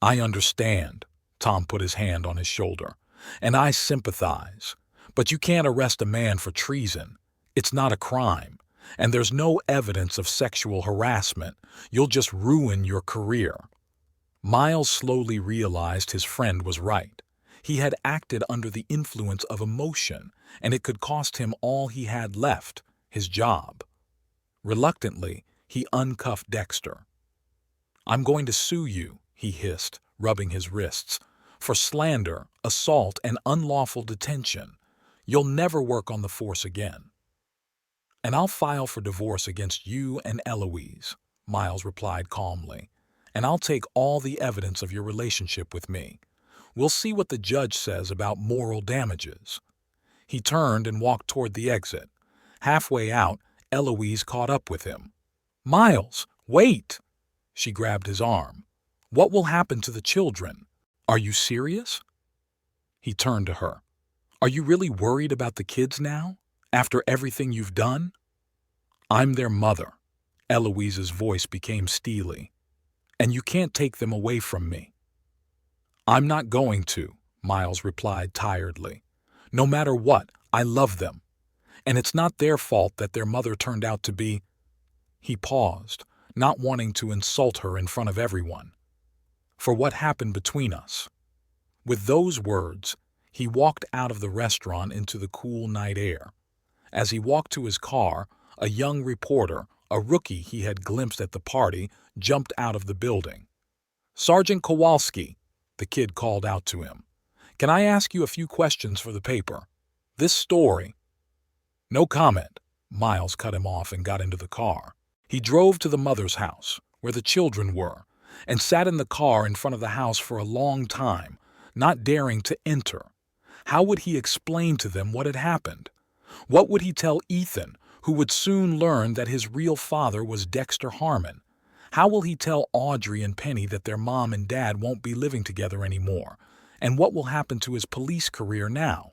"I understand." Tom put his hand on his shoulder. "And I sympathize. But you can't arrest a man for treason. It's not a crime. And there's no evidence of sexual harassment. You'll just ruin your career." Miles slowly realized his friend was right. He had acted under the influence of emotion, and it could cost him all he had left, his job. Reluctantly, he uncuffed Dexter. "I'm going to sue you," he hissed, rubbing his wrists, "for slander, assault, and unlawful detention. You'll never work on the force again." "And I'll file for divorce against you and Eloise," Miles replied calmly. "And I'll take all the evidence of your relationship with me. We'll see what the judge says about moral damages." He turned and walked toward the exit. Halfway out, Eloise caught up with him. "Miles, wait!" She grabbed his arm. "What will happen to the children?" Are you serious? He turned to her. Are you really worried about the kids now, after everything you've done? I'm their mother. Eloise's voice became steely. And you can't take them away from me. I'm not going to, Miles replied tiredly. No matter what, I love them. And it's not their fault that their mother turned out to be. He paused, not wanting to insult her in front of everyone. For what happened between us. With those words, he walked out of the restaurant into the cool night air. As he walked to his car, a young reporter, a rookie he had glimpsed at the party, jumped out of the building. Sergeant Kowalski, the kid called out to him. Can I ask you a few questions for the paper? This story. No comment. Miles cut him off and got into the car. He drove to the mother's house, where the children were, and sat in the car in front of the house for a long time, not daring to enter. How would he explain to them what had happened? What would he tell Ethan, who would soon learn that his real father was Dexter Harmon? How will he tell Audrey and Penny that their mom and dad won't be living together anymore? And what will happen to his police career now?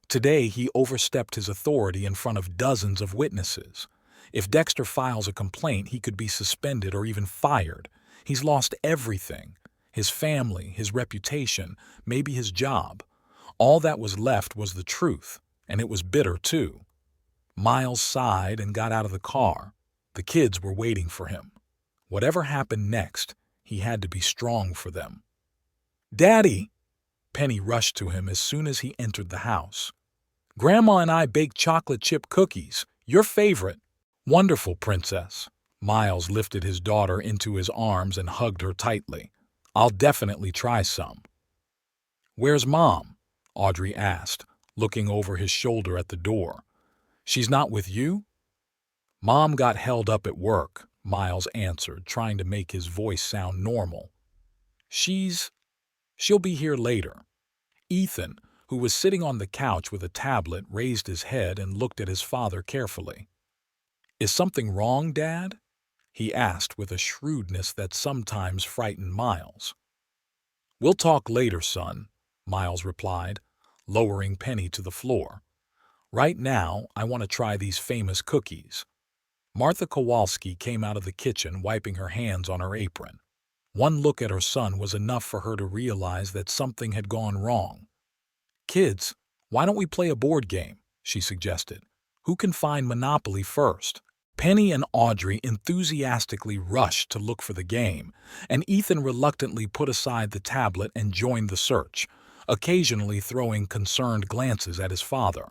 Today, he overstepped his authority in front of dozens of witnesses. If Dexter files a complaint, he could be suspended or even fired. He's lost everything. His family, his reputation, maybe his job. All that was left was the truth, and it was bitter too. Miles sighed and got out of the car. The kids were waiting for him. Whatever happened next, he had to be strong for them. Daddy! Penny rushed to him as soon as he entered the house. Grandma and I baked chocolate chip cookies, your favorite. Wonderful, princess. Miles lifted his daughter into his arms and hugged her tightly. I'll definitely try some. Where's Mom? Audrey asked, looking over his shoulder at the door. She's not with you? Mom got held up at work, Miles answered, trying to make his voice sound normal. She'll be here later. Ethan, who was sitting on the couch with a tablet, raised his head and looked at his father carefully. Is something wrong, Dad? He asked with a shrewdness that sometimes frightened Miles. We'll talk later, son, Miles replied, lowering Penny to the floor. Right now, I want to try these famous cookies. Martha Kowalski came out of the kitchen, wiping her hands on her apron. One look at her son was enough for her to realize that something had gone wrong. Kids, why don't we play a board game? She suggested. Who can find Monopoly first? Penny and Audrey enthusiastically rushed to look for the game, and Ethan reluctantly put aside the tablet and joined the search, occasionally throwing concerned glances at his father.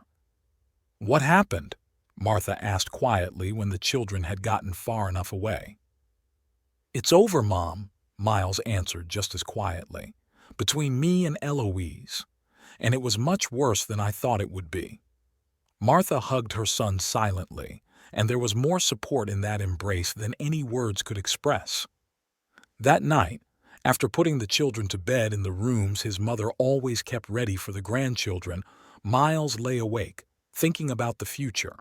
What happened? Martha asked quietly when the children had gotten far enough away. It's over, Mom, Miles answered just as quietly, between me and Eloise, and it was much worse than I thought it would be. Martha hugged her son silently, and there was more support in that embrace than any words could express. That night, after putting the children to bed in the rooms his mother always kept ready for the grandchildren, Miles lay awake, thinking about the future.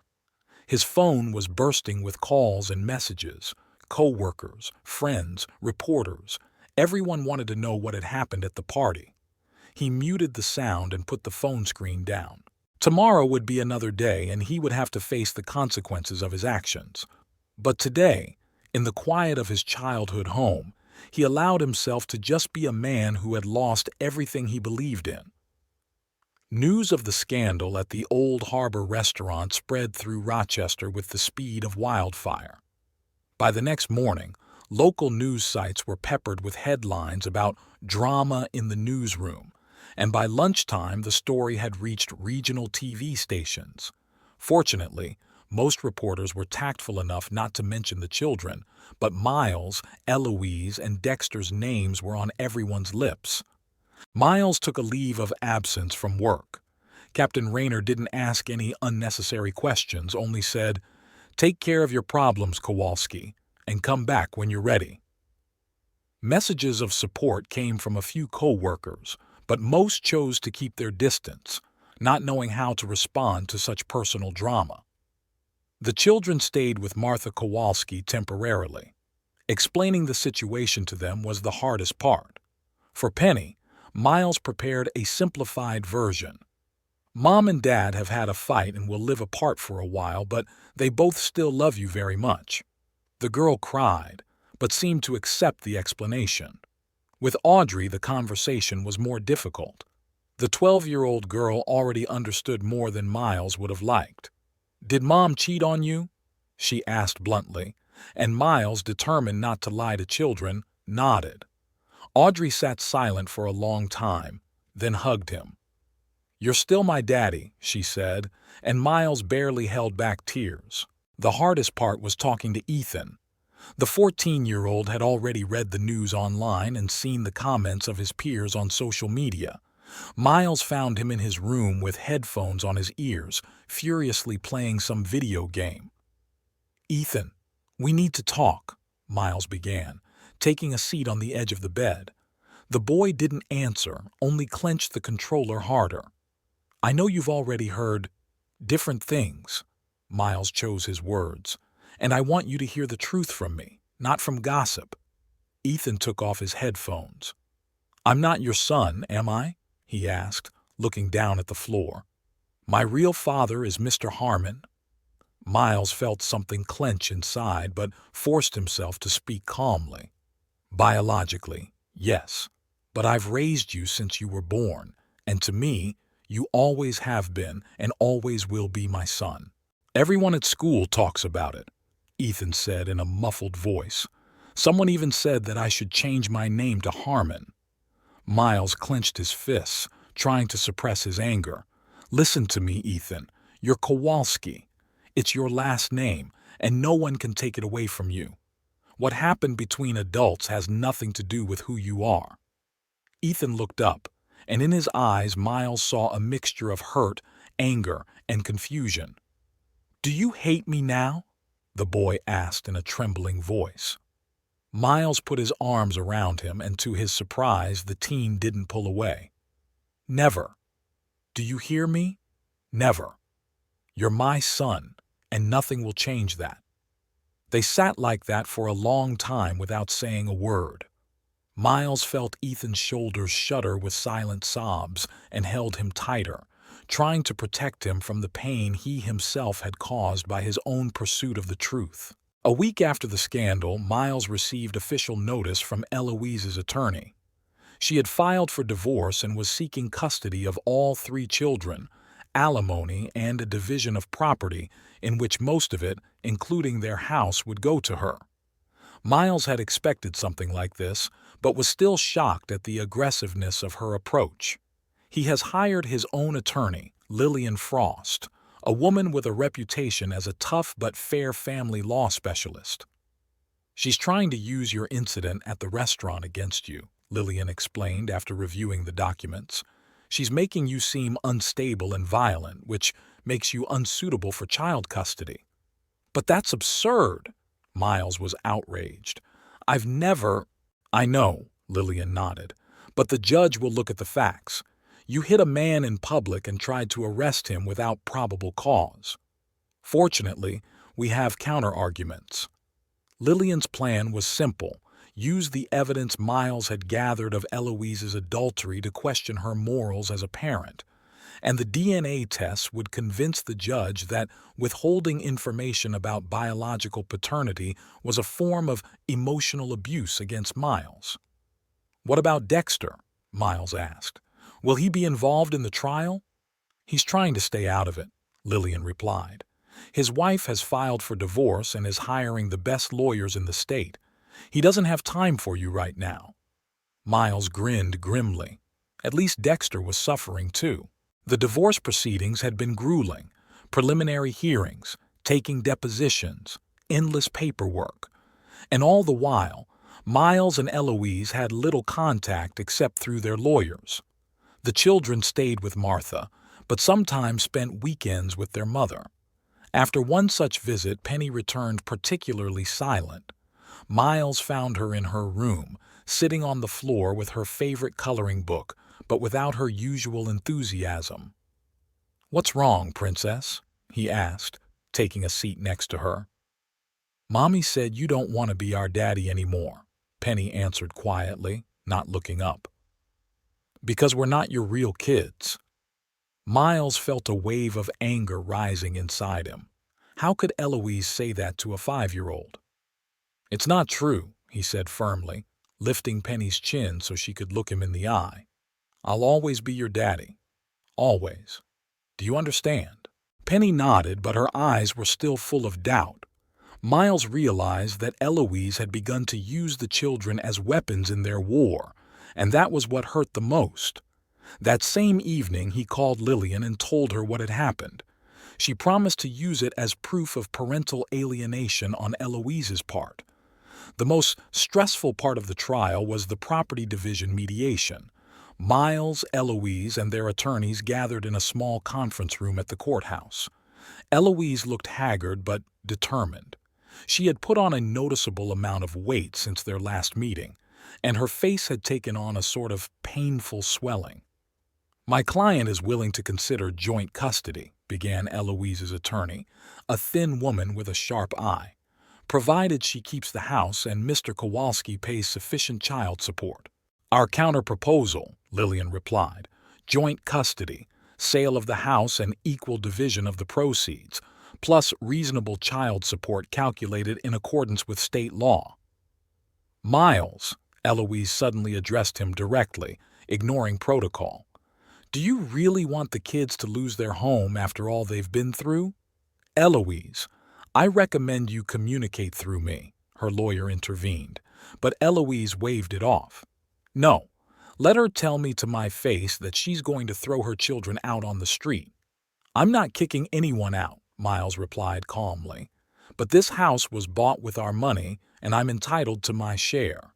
His phone was bursting with calls and messages. Co-workers, friends, reporters, everyone wanted to know what had happened at the party. He muted the sound and put the phone screen down. Tomorrow would be another day, and he would have to face the consequences of his actions. But today, in the quiet of his childhood home, he allowed himself to just be a man who had lost everything he believed in. News of the scandal at the Old Harbor restaurant spread through Rochester with the speed of wildfire. By the next morning, local news sites were peppered with headlines about drama in the newsroom, and by lunchtime the story had reached regional TV stations. Fortunately, most reporters were tactful enough not to mention the children, but Miles, Eloise, and Dexter's names were on everyone's lips. Miles took a leave of absence from work. Captain Rayner didn't ask any unnecessary questions, only said, "Take care of your problems, Kowalski, and come back when you're ready." Messages of support came from a few co-workers, but most chose to keep their distance, not knowing how to respond to such personal drama. The children stayed with Martha Kowalski temporarily. Explaining the situation to them was the hardest part. For Penny, Miles prepared a simplified version. Mom and Dad have had a fight and will live apart for a while, but they both still love you very much. The girl cried, but seemed to accept the explanation. With Audrey, the conversation was more difficult. The 12-year-old girl already understood more than Miles would have liked. "Did Mom cheat on you?" she asked bluntly, and Miles, determined not to lie to children, nodded. Audrey sat silent for a long time, then hugged him. "You're still my daddy," she said, and Miles barely held back tears. The hardest part was talking to Ethan. The 14-year-old had already read the news online and seen the comments of his peers on social media. Miles found him in his room with headphones on his ears, furiously playing some video game. "Ethan, we need to talk," Miles began, taking a seat on the edge of the bed. The boy didn't answer, only clenched the controller harder. "I know you've already heard different things," Miles chose his words, "and I want you to hear the truth from me, not from gossip." Ethan took off his headphones. "I'm not your son, am I?" he asked, looking down at the floor. "My real father is Mr. Harmon." Miles felt something clench inside, but forced himself to speak calmly. "Biologically, yes, but I've raised you since you were born, and to me, you always have been and always will be my son. Everyone at school talks about it," Ethan said in a muffled voice. "Someone even said that I should change my name to Harmon." Miles clenched his fists, trying to suppress his anger. "Listen to me, Ethan. You're Kowalski. It's your last name, and no one can take it away from you. What happened between adults has nothing to do with who you are." Ethan looked up, and in his eyes Miles saw a mixture of hurt, anger, and confusion. "Do you hate me now?" the boy asked in a trembling voice. Miles put his arms around him, and to his surprise, the teen didn't pull away. "Never. Do you hear me? Never. You're my son, and nothing will change that." They sat like that for a long time without saying a word. Miles felt Ethan's shoulders shudder with silent sobs and held him tighter, trying to protect him from the pain he himself had caused by his own pursuit of the truth. A week after the scandal, Miles received official notice from Eloise's attorney. She had filed for divorce and was seeking custody of all 3 children, alimony, and a division of property in which most of it, including their house, would go to her. Miles had expected something like this, but was still shocked at the aggressiveness of her approach. He has hired his own attorney, Lillian Frost, a woman with a reputation as a tough but fair family law specialist. "She's trying to use your incident at the restaurant against you," Lillian explained after reviewing the documents. "She's making you seem unstable and violent, which makes you unsuitable for child custody." "But that's absurd!" Miles was outraged. "I've never—" "I know," Lillian nodded, "but the judge will look at the facts. You hit a man in public and tried to arrest him without probable cause. Fortunately, we have counter-arguments." Lillian's plan was simple: use the evidence Miles had gathered of Eloise's adultery to question her morals as a parent, and the DNA tests would convince the judge that withholding information about biological paternity was a form of emotional abuse against Miles. "What about Dexter?" Miles asked. "Will he be involved in the trial?" "He's trying to stay out of it," Lillian replied. "His wife has filed for divorce and is hiring the best lawyers in the state. He doesn't have time for you right now." Miles grinned grimly. At least Dexter was suffering too. The divorce proceedings had been grueling: preliminary hearings, taking depositions, endless paperwork. And all the while, Miles and Eloise had little contact except through their lawyers. The children stayed with Martha, but sometimes spent weekends with their mother. After one such visit, Penny returned particularly silent. Miles found her in her room, sitting on the floor with her favorite coloring book, but without her usual enthusiasm. "What's wrong, Princess?" he asked, taking a seat next to her. "Mommy said you don't want to be our daddy anymore," Penny answered quietly, not looking up. Because we're not your real kids. Miles felt a wave of anger rising inside him. How could Eloise say that to a 5-year-old? It's not true, he said firmly, lifting Penny's chin so she could look him in the eye. I'll always be your daddy. Always. Do you understand? Penny nodded, but her eyes were still full of doubt. Miles realized that Eloise had begun to use the children as weapons in their war, and that was what hurt the most. That same evening, he called Lillian and told her what had happened. She promised to use it as proof of parental alienation on Eloise's part. The most stressful part of the trial was the property division mediation. Miles, Eloise, and their attorneys gathered in a small conference room at the courthouse. Eloise looked haggard but determined. She had put on a noticeable amount of weight since their last meeting, and her face had taken on a sort of painful swelling. My client is willing to consider joint custody, began Eloise's attorney, a thin woman with a sharp eye, provided she keeps the house and Mr. Kowalski pays sufficient child support. Our counter-proposal, Lillian replied, joint custody, sale of the house and equal division of the proceeds, plus reasonable child support calculated in accordance with state law. Miles, Eloise suddenly addressed him directly, ignoring protocol. Do you really want the kids to lose their home after all they've been through? Eloise, I recommend you communicate through me, her lawyer intervened, but Eloise waved it off. No, let her tell me to my face that she's going to throw her children out on the street. I'm not kicking anyone out, Miles replied calmly, but this house was bought with our money and I'm entitled to my share.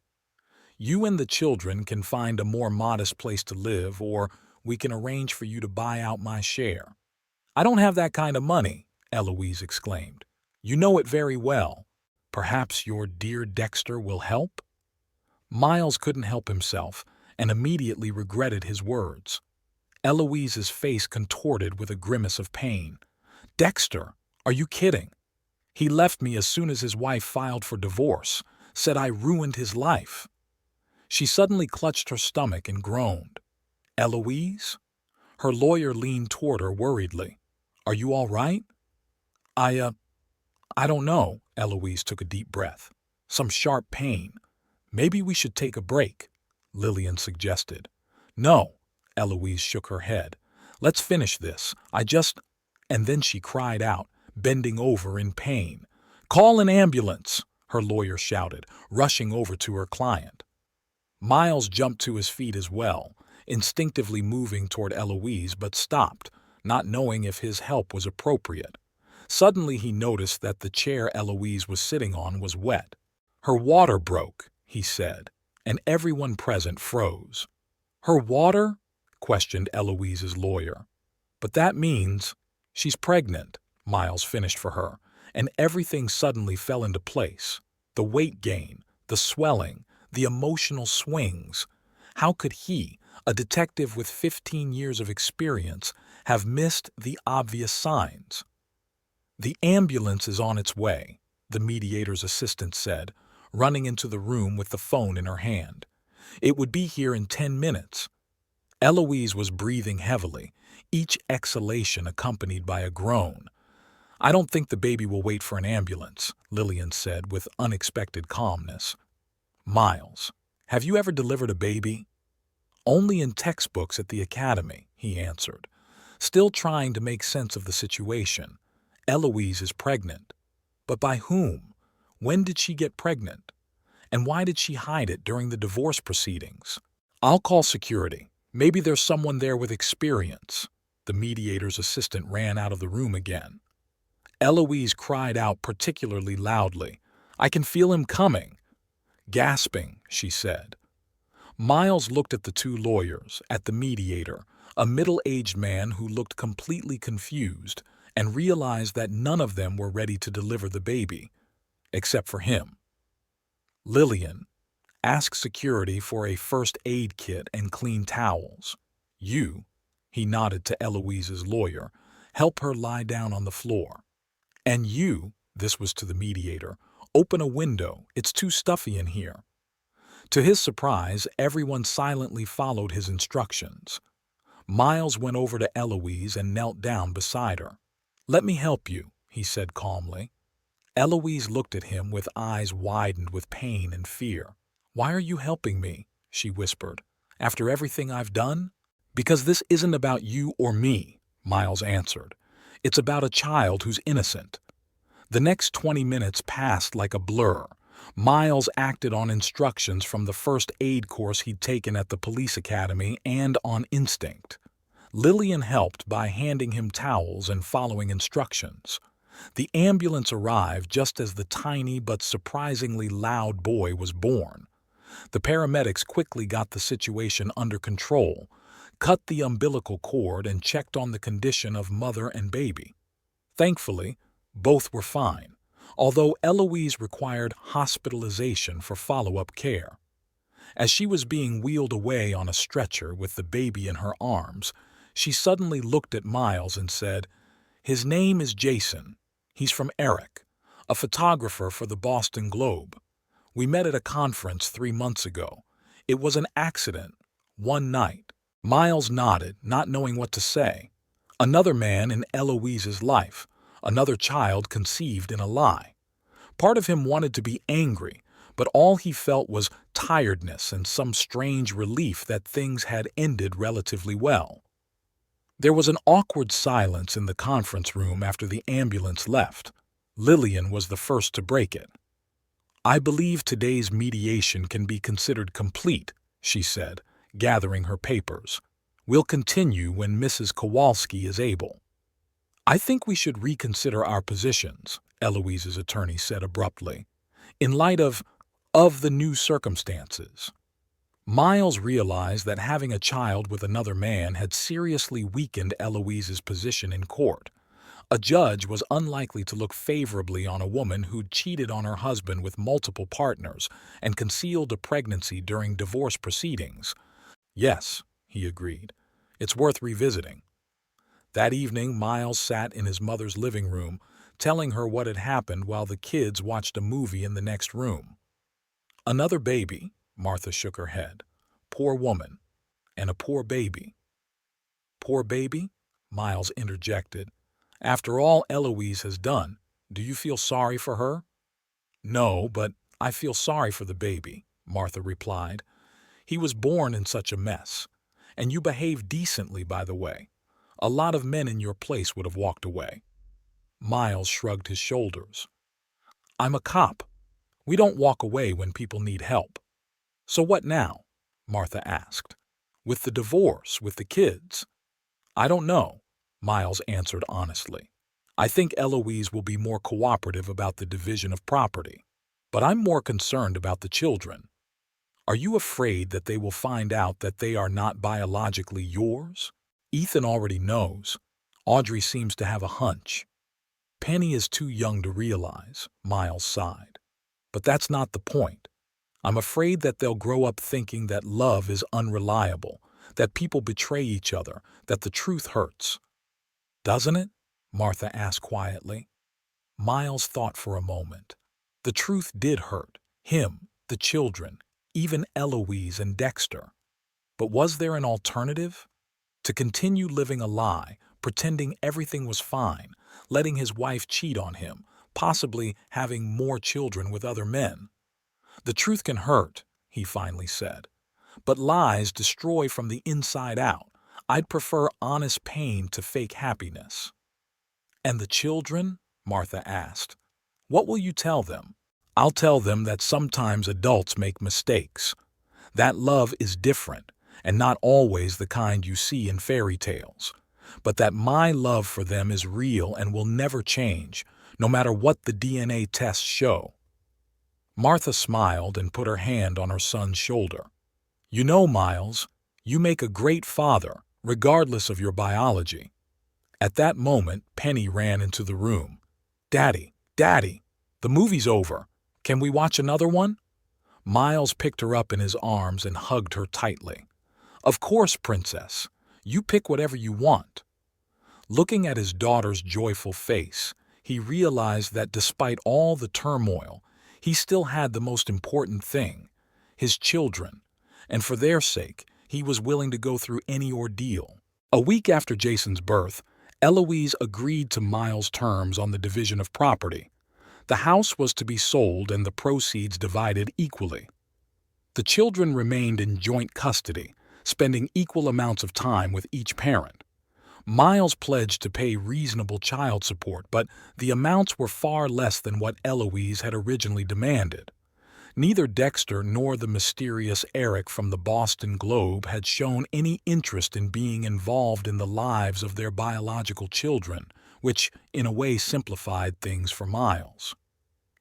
You and the children can find a more modest place to live, or we can arrange for you to buy out my share. I don't have that kind of money, Eloise exclaimed. You know it very well. Perhaps your dear Dexter will help? Miles couldn't help himself and immediately regretted his words. Eloise's face contorted with a grimace of pain. Dexter, are you kidding? He left me as soon as his wife filed for divorce, said I ruined his life. She suddenly clutched her stomach and groaned. Eloise? Her lawyer leaned toward her worriedly. Are you all right? I don't know, Eloise took a deep breath. Some sharp pain. Maybe we should take a break, Lillian suggested. No, Eloise shook her head. Let's finish this. And then she cried out, bending over in pain. Call an ambulance, her lawyer shouted, rushing over to her client. Miles jumped to his feet as well, instinctively moving toward Eloise, but stopped, not knowing if his help was appropriate. Suddenly he noticed that the chair Eloise was sitting on was wet. Her water broke, he said, and everyone present froze. Her water? Questioned Eloise's lawyer. But that means she's pregnant, Miles finished for her, and everything suddenly fell into place. The weight gain, the swelling, the emotional swings. How could he, a detective with 15 years of experience, have missed the obvious signs? The ambulance is on its way, the mediator's assistant said, running into the room with the phone in her hand. It would be here in 10 minutes. Eloise was breathing heavily, each exhalation accompanied by a groan. I don't think the baby will wait for an ambulance, Lillian said with unexpected calmness. Miles, have you ever delivered a baby? Only in textbooks at the academy, he answered, still trying to make sense of the situation. Eloise is pregnant. But by whom? When did she get pregnant? And why did she hide it during the divorce proceedings? I'll call security. Maybe there's someone there with experience. The mediator's assistant ran out of the room again. Eloise cried out particularly loudly. I can feel him coming. Gasping, she said. Miles looked at the two lawyers, at the mediator, a middle-aged man who looked completely confused, and realized that none of them were ready to deliver the baby, except for him. Lillian, ask security for a first aid kit and clean towels. You, he nodded to Eloise's lawyer, help her lie down on the floor. And you, this was to the mediator, open a window, it's too stuffy in here. To his surprise, everyone silently followed his instructions. Miles went over to Eloise and knelt down beside her. "Let me help you," he said calmly. Eloise looked at him with eyes widened with pain and fear. "Why are you helping me?" she whispered. "After everything I've done?" "Because this isn't about you or me," Miles answered. "It's about a child who's innocent." The next 20 minutes passed like a blur. Miles acted on instructions from the first aid course he'd taken at the police academy and on instinct. Lillian helped by handing him towels and following instructions. The ambulance arrived just as the tiny but surprisingly loud boy was born. The paramedics quickly got the situation under control, cut the umbilical cord, and checked on the condition of mother and baby. Thankfully, both were fine, although Eloise required hospitalization for follow-up care. As she was being wheeled away on a stretcher with the baby in her arms, she suddenly looked at Miles and said, "His name is Jason. He's from Eric, a photographer for the Boston Globe. We met at a conference 3 months ago. It was an accident, one night." Miles nodded, not knowing what to say. Another man in Eloise's life, another child conceived in a lie. Part of him wanted to be angry, but all he felt was tiredness and some strange relief that things had ended relatively well. There was an awkward silence in the conference room after the ambulance left. Lillian was the first to break it. "I believe today's mediation can be considered complete," she said, gathering her papers. "We'll continue when Mrs. Kowalski is able." "I think we should reconsider our positions," Eloise's attorney said abruptly, "in light of the new circumstances." Miles realized that having a child with another man had seriously weakened Eloise's position in court. A judge was unlikely to look favorably on a woman who'd cheated on her husband with multiple partners and concealed a pregnancy during divorce proceedings. "Yes," he agreed, "it's worth revisiting." That evening, Miles sat in his mother's living room, telling her what had happened while the kids watched a movie in the next room. "Another baby," Martha shook her head. "Poor woman. And a poor baby." "Poor baby?" Miles interjected. "After all Eloise has done, do you feel sorry for her?" "No, but I feel sorry for the baby," Martha replied. "He was born in such a mess. And you behaved decently, by the way. A lot of men in your place would have walked away." Miles shrugged his shoulders. "I'm a cop. We don't walk away when people need help." "So what now?" Martha asked. "With the divorce, with the kids?" "I don't know," Miles answered honestly. "I think Eloise will be more cooperative about the division of property. But I'm more concerned about the children. Are you afraid that they will find out that they are not biologically yours?" "Ethan already knows. Audrey seems to have a hunch." "Penny is too young to realize," Miles sighed. "But that's not the point. I'm afraid that they'll grow up thinking that love is unreliable, that people betray each other, that the truth hurts." "Doesn't it?" Martha asked quietly. Miles thought for a moment. The truth did hurt. Him, the children, even Eloise and Dexter. But was there an alternative? To continue living a lie, pretending everything was fine, letting his wife cheat on him, possibly having more children with other men. "The truth can hurt," he finally said. "But lies destroy from the inside out. I'd prefer honest pain to fake happiness." "And the children?" Martha asked. "What will you tell them?" "I'll tell them that sometimes adults make mistakes. That love is different, and not always the kind you see in fairy tales. But that my love for them is real and will never change, no matter what the DNA tests show." Martha smiled and put her hand on her son's shoulder. "You know, Miles, you make a great father, regardless of your biology." At that moment, Penny ran into the room. "Daddy, Daddy, the movie's over. Can we watch another one?" Miles picked her up in his arms and hugged her tightly. "Of course, Princess. You pick whatever you want." Looking at his daughter's joyful face, he realized that despite all the turmoil, he still had the most important thing, his children, and for their sake, he was willing to go through any ordeal. A week after Jason's birth, Eloise agreed to Miles' terms on the division of property. The house was to be sold and the proceeds divided equally. The children remained in joint custody, spending equal amounts of time with each parent. Miles pledged to pay reasonable child support, but the amounts were far less than what Eloise had originally demanded. Neither Dexter nor the mysterious Eric from the Boston Globe had shown any interest in being involved in the lives of their biological children, which in a way simplified things for Miles.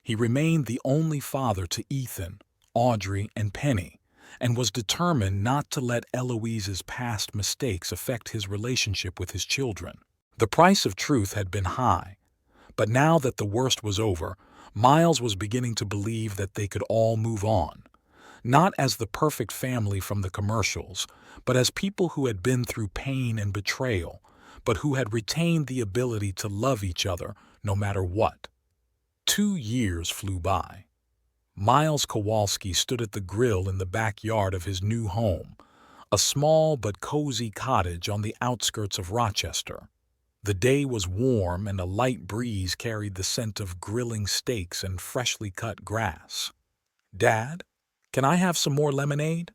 He remained the only father to Ethan, Audrey, and Penny, and was determined not to let Eloise's past mistakes affect his relationship with his children. The price of truth had been high, but now that the worst was over, Miles was beginning to believe that they could all move on, not as the perfect family from the commercials, but as people who had been through pain and betrayal, but who had retained the ability to love each other no matter what. 2 years flew by. Miles Kowalski stood at the grill in the backyard of his new home, a small but cozy cottage on the outskirts of Rochester. The day was warm and a light breeze carried the scent of grilling steaks and freshly cut grass. "Dad, can I have some more lemonade?"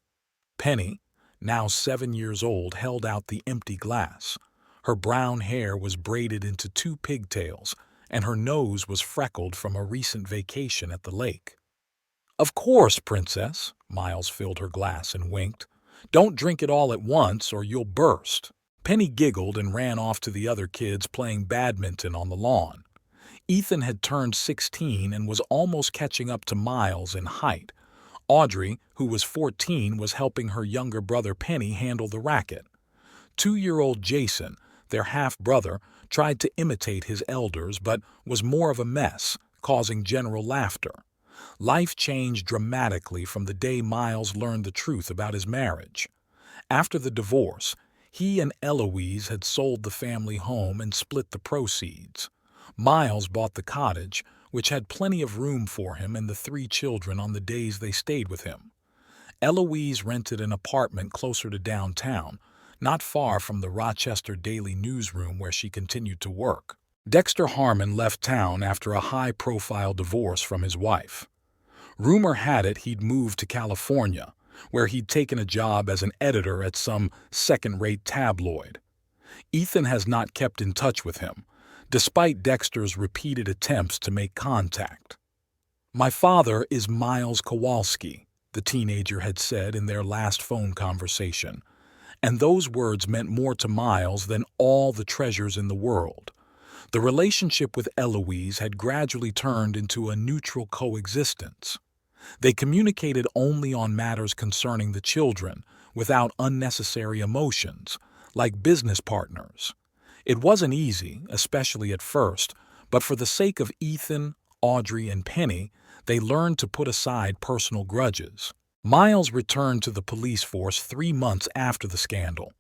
Penny, now 7 years old, held out the empty glass. Her brown hair was braided into 2 pigtails, and her nose was freckled from a recent vacation at the lake. "Of course, Princess." Miles filled her glass and winked. "Don't drink it all at once or you'll burst." Penny giggled and ran off to the other kids playing badminton on the lawn. Ethan had turned 16 and was almost catching up to Miles in height. Audrey, who was 14, was helping her younger brother Penny handle the racket. 2-year-old Jason, their half-brother, tried to imitate his elders but was more of a mess, causing general laughter. Life changed dramatically from the day Miles learned the truth about his marriage. After the divorce, he and Eloise had sold the family home and split the proceeds. Miles bought the cottage, which had plenty of room for him and the 3 children on the days they stayed with him. Eloise rented an apartment closer to downtown, not far from the Rochester Daily newsroom where she continued to work. Dexter Harmon left town after a high-profile divorce from his wife. Rumor had it he'd moved to California, where he'd taken a job as an editor at some second-rate tabloid. Ethan has not kept in touch with him, despite Dexter's repeated attempts to make contact. "My father is Miles Kowalski," the teenager had said in their last phone conversation, and those words meant more to Miles than all the treasures in the world. The relationship with Eloise had gradually turned into a neutral coexistence. They communicated only on matters concerning the children, without unnecessary emotions, like business partners. It wasn't easy, especially at first, but for the sake of Ethan, Audrey, and Penny, they learned to put aside personal grudges. Miles returned to the police force 3 months after the scandal.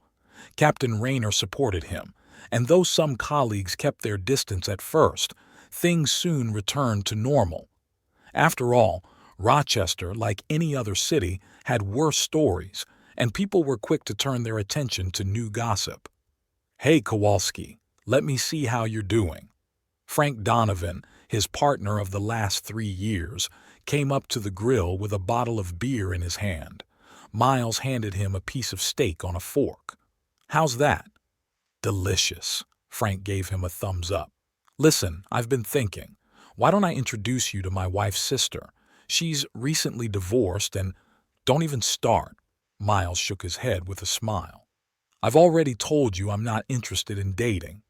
Captain Rayner supported him, and though some colleagues kept their distance at first, things soon returned to normal. After all, Rochester, like any other city, had worse stories, and people were quick to turn their attention to new gossip. "Hey, Kowalski, let me see how you're doing." Frank Donovan, his partner of the last 3 years, came up to the grill with a bottle of beer in his hand. Miles handed him a piece of steak on a fork. "How's that?" "Delicious." Frank gave him a thumbs up. "Listen, I've been thinking. Why don't I introduce you to my wife's sister? She's recently divorced and—" "Don't even start." Miles shook his head with a smile. "I've already told you I'm not interested in dating.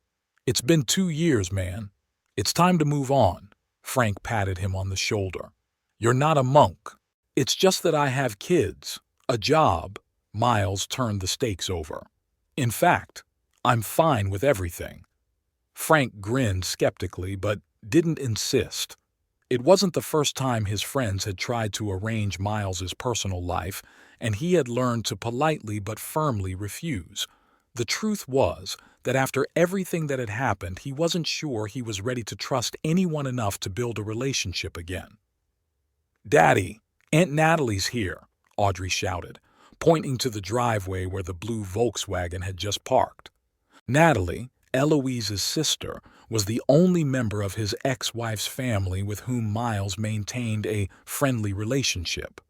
It's been 2 years, man. It's time to move on." Frank patted him on the shoulder. "You're not a monk. It's just that I have kids, a job." Miles turned the stakes over. "In fact, I'm fine with everything." Frank grinned skeptically but didn't insist. It wasn't the first time his friends had tried to arrange Miles's personal life, and he had learned to politely but firmly refuse. The truth was that after everything that had happened, he wasn't sure he was ready to trust anyone enough to build a relationship again. "Daddy, Aunt Natalie's here," Audrey shouted, pointing to the driveway where the blue Volkswagen had just parked. Natalie, Eloise's sister, was the only member of his ex-wife's family with whom Miles maintained a friendly relationship.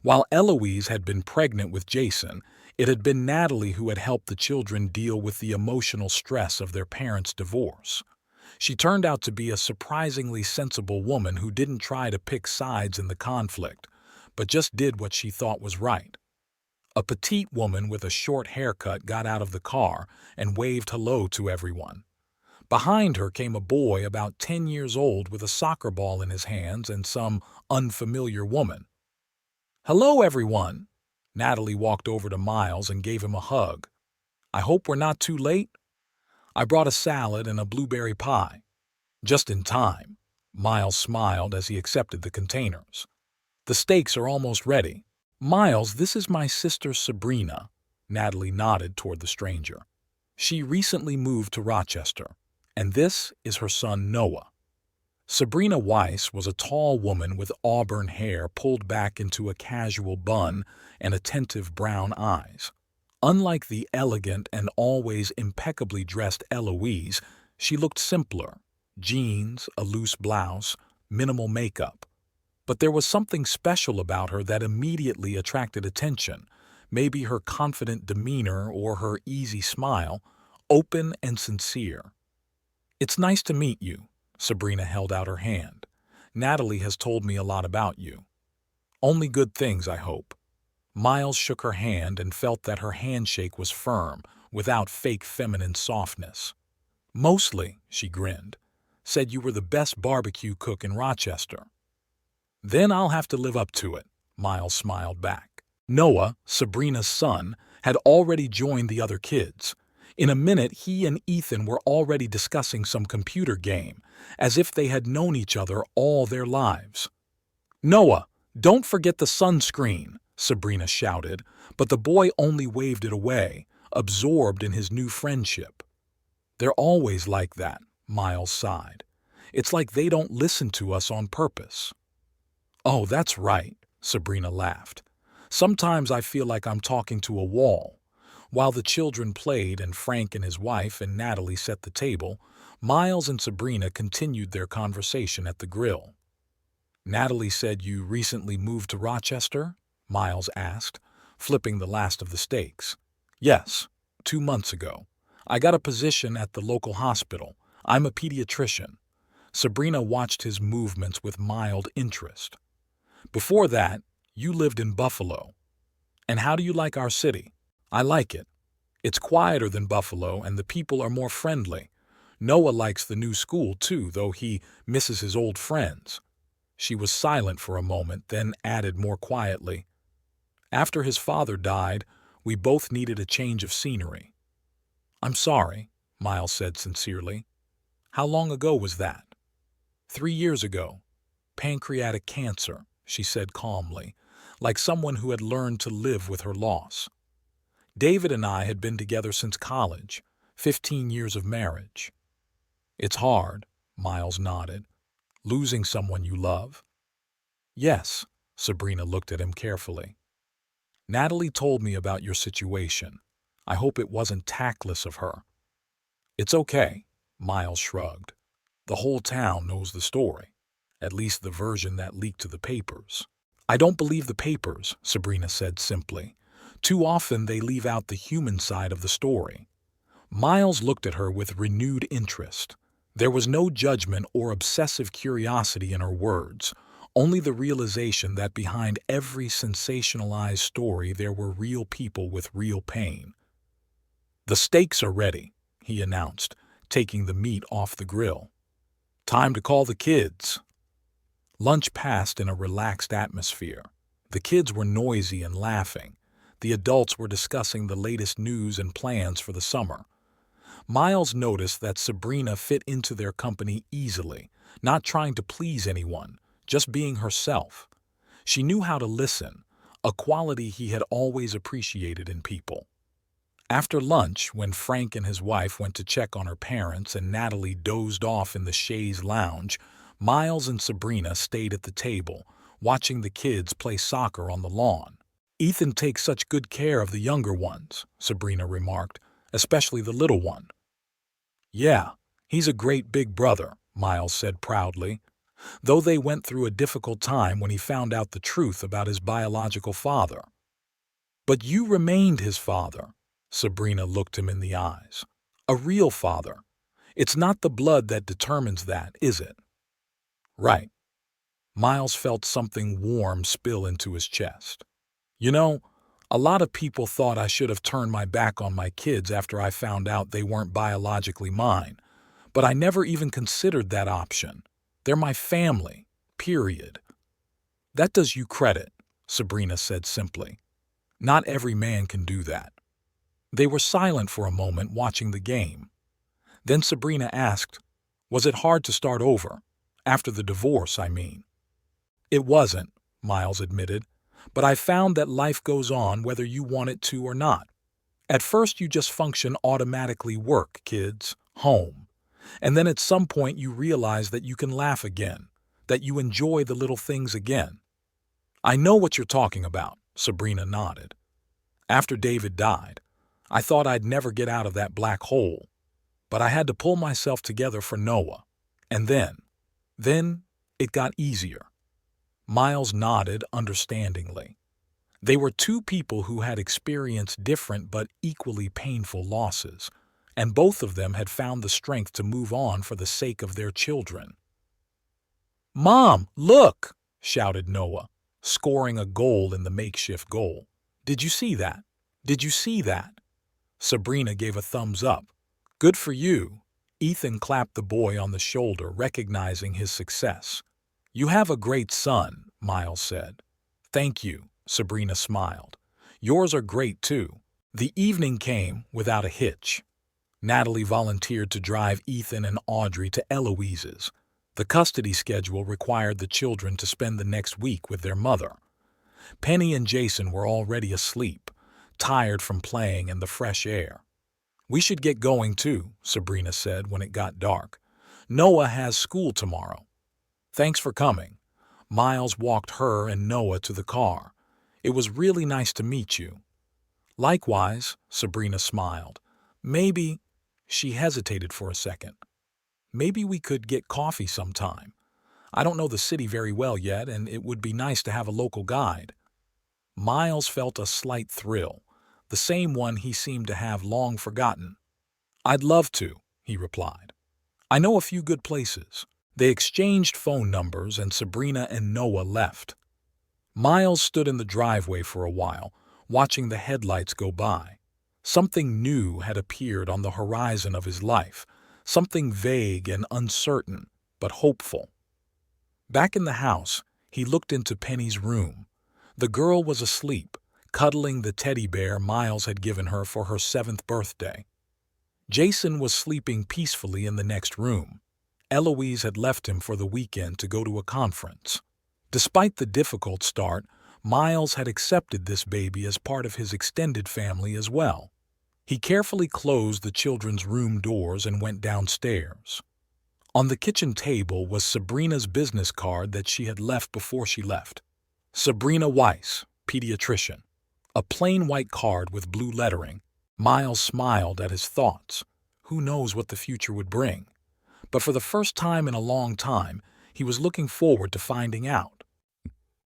While Eloise had been pregnant with Jason, it had been Natalie who had helped the children deal with the emotional stress of their parents' divorce. She turned out to be a surprisingly sensible woman who didn't try to pick sides in the conflict, but just did what she thought was right. A petite woman with a short haircut got out of the car and waved hello to everyone. Behind her came a boy about 10 years old with a soccer ball in his hands and some unfamiliar woman. "Hello, everyone." Natalie walked over to Miles and gave him a hug. "I hope we're not too late." "I brought a salad and a blueberry pie." "Just in time." Miles smiled as he accepted the containers. "The steaks are almost ready." "Miles, this is my sister Sabrina." Natalie nodded toward the stranger. "She recently moved to Rochester, and this is her son Noah." Sabrina Weiss was a tall woman with auburn hair pulled back into a casual bun and attentive brown eyes. Unlike the elegant and always impeccably dressed Eloise, she looked simpler: jeans, a loose blouse, minimal makeup. But there was something special about her that immediately attracted attention, maybe her confident demeanor or her easy smile, open and sincere. "It's nice to meet you." Sabrina held out her hand. "Natalie has told me a lot about you." "Only good things, I hope." Miles shook her hand and felt that her handshake was firm, without fake feminine softness. "Mostly," she grinned. "Said you were the best barbecue cook in Rochester." "Then I'll have to live up to it," Miles smiled back. Noah, Sabrina's son, had already joined the other kids. In a minute, he and Ethan were already discussing some computer game, as if they had known each other all their lives. "Noah, don't forget the sunscreen," Sabrina shouted, but the boy only waved it away, absorbed in his new friendship. "They're always like that," Miles sighed. "It's like they don't listen to us on purpose." "Oh, that's right," Sabrina laughed. "Sometimes I feel like I'm talking to a wall." While the children played and Frank and his wife and Natalie set the table, Miles and Sabrina continued their conversation at the grill. "Natalie said you recently moved to Rochester?" Miles asked, flipping the last of the steaks. "Yes, 2 months ago. I got a position at the local hospital. I'm a pediatrician." Sabrina watched his movements with mild interest. "Before that, you lived in Buffalo. And how do you like our city?" "I like it. It's quieter than Buffalo and the people are more friendly. Noah likes the new school too, though he misses his old friends." She was silent for a moment, then added more quietly, "After his father died, we both needed a change of scenery." "I'm sorry," Miles said sincerely. "How long ago was that?" 3 years ago. Pancreatic cancer," she said calmly, like someone who had learned to live with her loss. "David and I had been together since college, 15 years of marriage." "It's hard," Miles nodded. "Losing someone you love." "Yes," Sabrina looked at him carefully. "Natalie told me about your situation. I hope it wasn't tactless of her." "It's okay," Miles shrugged. "The whole town knows the story, at least the version that leaked to the papers." "I don't believe the papers," Sabrina said simply. "Too often they leave out the human side of the story." Miles looked at her with renewed interest. There was no judgment or obsessive curiosity in her words, only the realization that behind every sensationalized story there were real people with real pain. "The steaks are ready," he announced, taking the meat off the grill. "Time to call the kids." Lunch passed in a relaxed atmosphere. The kids were noisy and laughing. The adults were discussing the latest news and plans for the summer. Miles noticed that Sabrina fit into their company easily, not trying to please anyone, just being herself. She knew how to listen, a quality he had always appreciated in people. After lunch, when Frank and his wife went to check on her parents and Natalie dozed off in the chaise lounge, Miles and Sabrina stayed at the table, watching the kids play soccer on the lawn. Ethan takes such good care of the younger ones, Sabrina remarked, especially the little one. Yeah, he's a great big brother, Miles said proudly, though they went through a difficult time when he found out the truth about his biological father. But you remained his father, Sabrina looked him in the eyes. A real father. It's not the blood that determines that, is it? Right. Miles felt something warm spill into his chest. You know, a lot of people thought I should have turned my back on my kids after I found out they weren't biologically mine, but I never even considered that option. They're my family, period. That does you credit, Sabrina said simply. Not every man can do that. They were silent for a moment watching the game. Then Sabrina asked, was it hard to start over? After the divorce, I mean. It wasn't, Miles admitted, but I found that life goes on whether you want it to or not. At first you just function automatically work, kids, home. And then at some point you realize that you can laugh again, that you enjoy the little things again. I know what you're talking about, Sabrina nodded. After David died, I thought I'd never get out of that black hole, but I had to pull myself together for Noah. And then it got easier. Miles nodded understandingly. They were two people who had experienced different but equally painful losses, and both of them had found the strength to move on for the sake of their children. "Mom, look!" shouted Noah, scoring a goal in the makeshift goal. "Did you see that? Did you see that?" Sabrina gave a thumbs up. "Good for you." Ethan clapped the boy on the shoulder, recognizing his success. "You have a great son," Miles said. "Thank you," Sabrina smiled. "Yours are great, too." The evening came without a hitch. Natalie volunteered to drive Ethan and Audrey to Eloise's. The custody schedule required the children to spend the next week with their mother. Penny and Jason were already asleep, tired from playing and the fresh air. "We should get going too," Sabrina said when it got dark. "Noah has school tomorrow." "Thanks for coming." Miles walked her and Noah to the car. "It was really nice to meet you." "Likewise," Sabrina smiled. "Maybe—" She hesitated for a second. "Maybe we could get coffee sometime. I don't know the city very well yet, and it would be nice to have a local guide." Miles felt a slight thrill, the same one he seemed to have long forgotten. "I'd love to," he replied. "I know a few good places." They exchanged phone numbers and Sabrina and Noah left. Miles stood in the driveway for a while, watching the headlights go by. Something new had appeared on the horizon of his life, something vague and uncertain, but hopeful. Back in the house, he looked into Penny's room. The girl was asleep, cuddling the teddy bear Miles had given her for her 7th birthday. Jason was sleeping peacefully in the next room. Eloise had left him for the weekend to go to a conference. Despite the difficult start, Miles had accepted this baby as part of his extended family as well. He carefully closed the children's room doors and went downstairs. On the kitchen table was Sabrina's business card that she had left before she left. Sabrina Weiss, pediatrician. A plain white card with blue lettering. Miles smiled at his thoughts. Who knows what the future would bring? But for the first time in a long time, he was looking forward to finding out.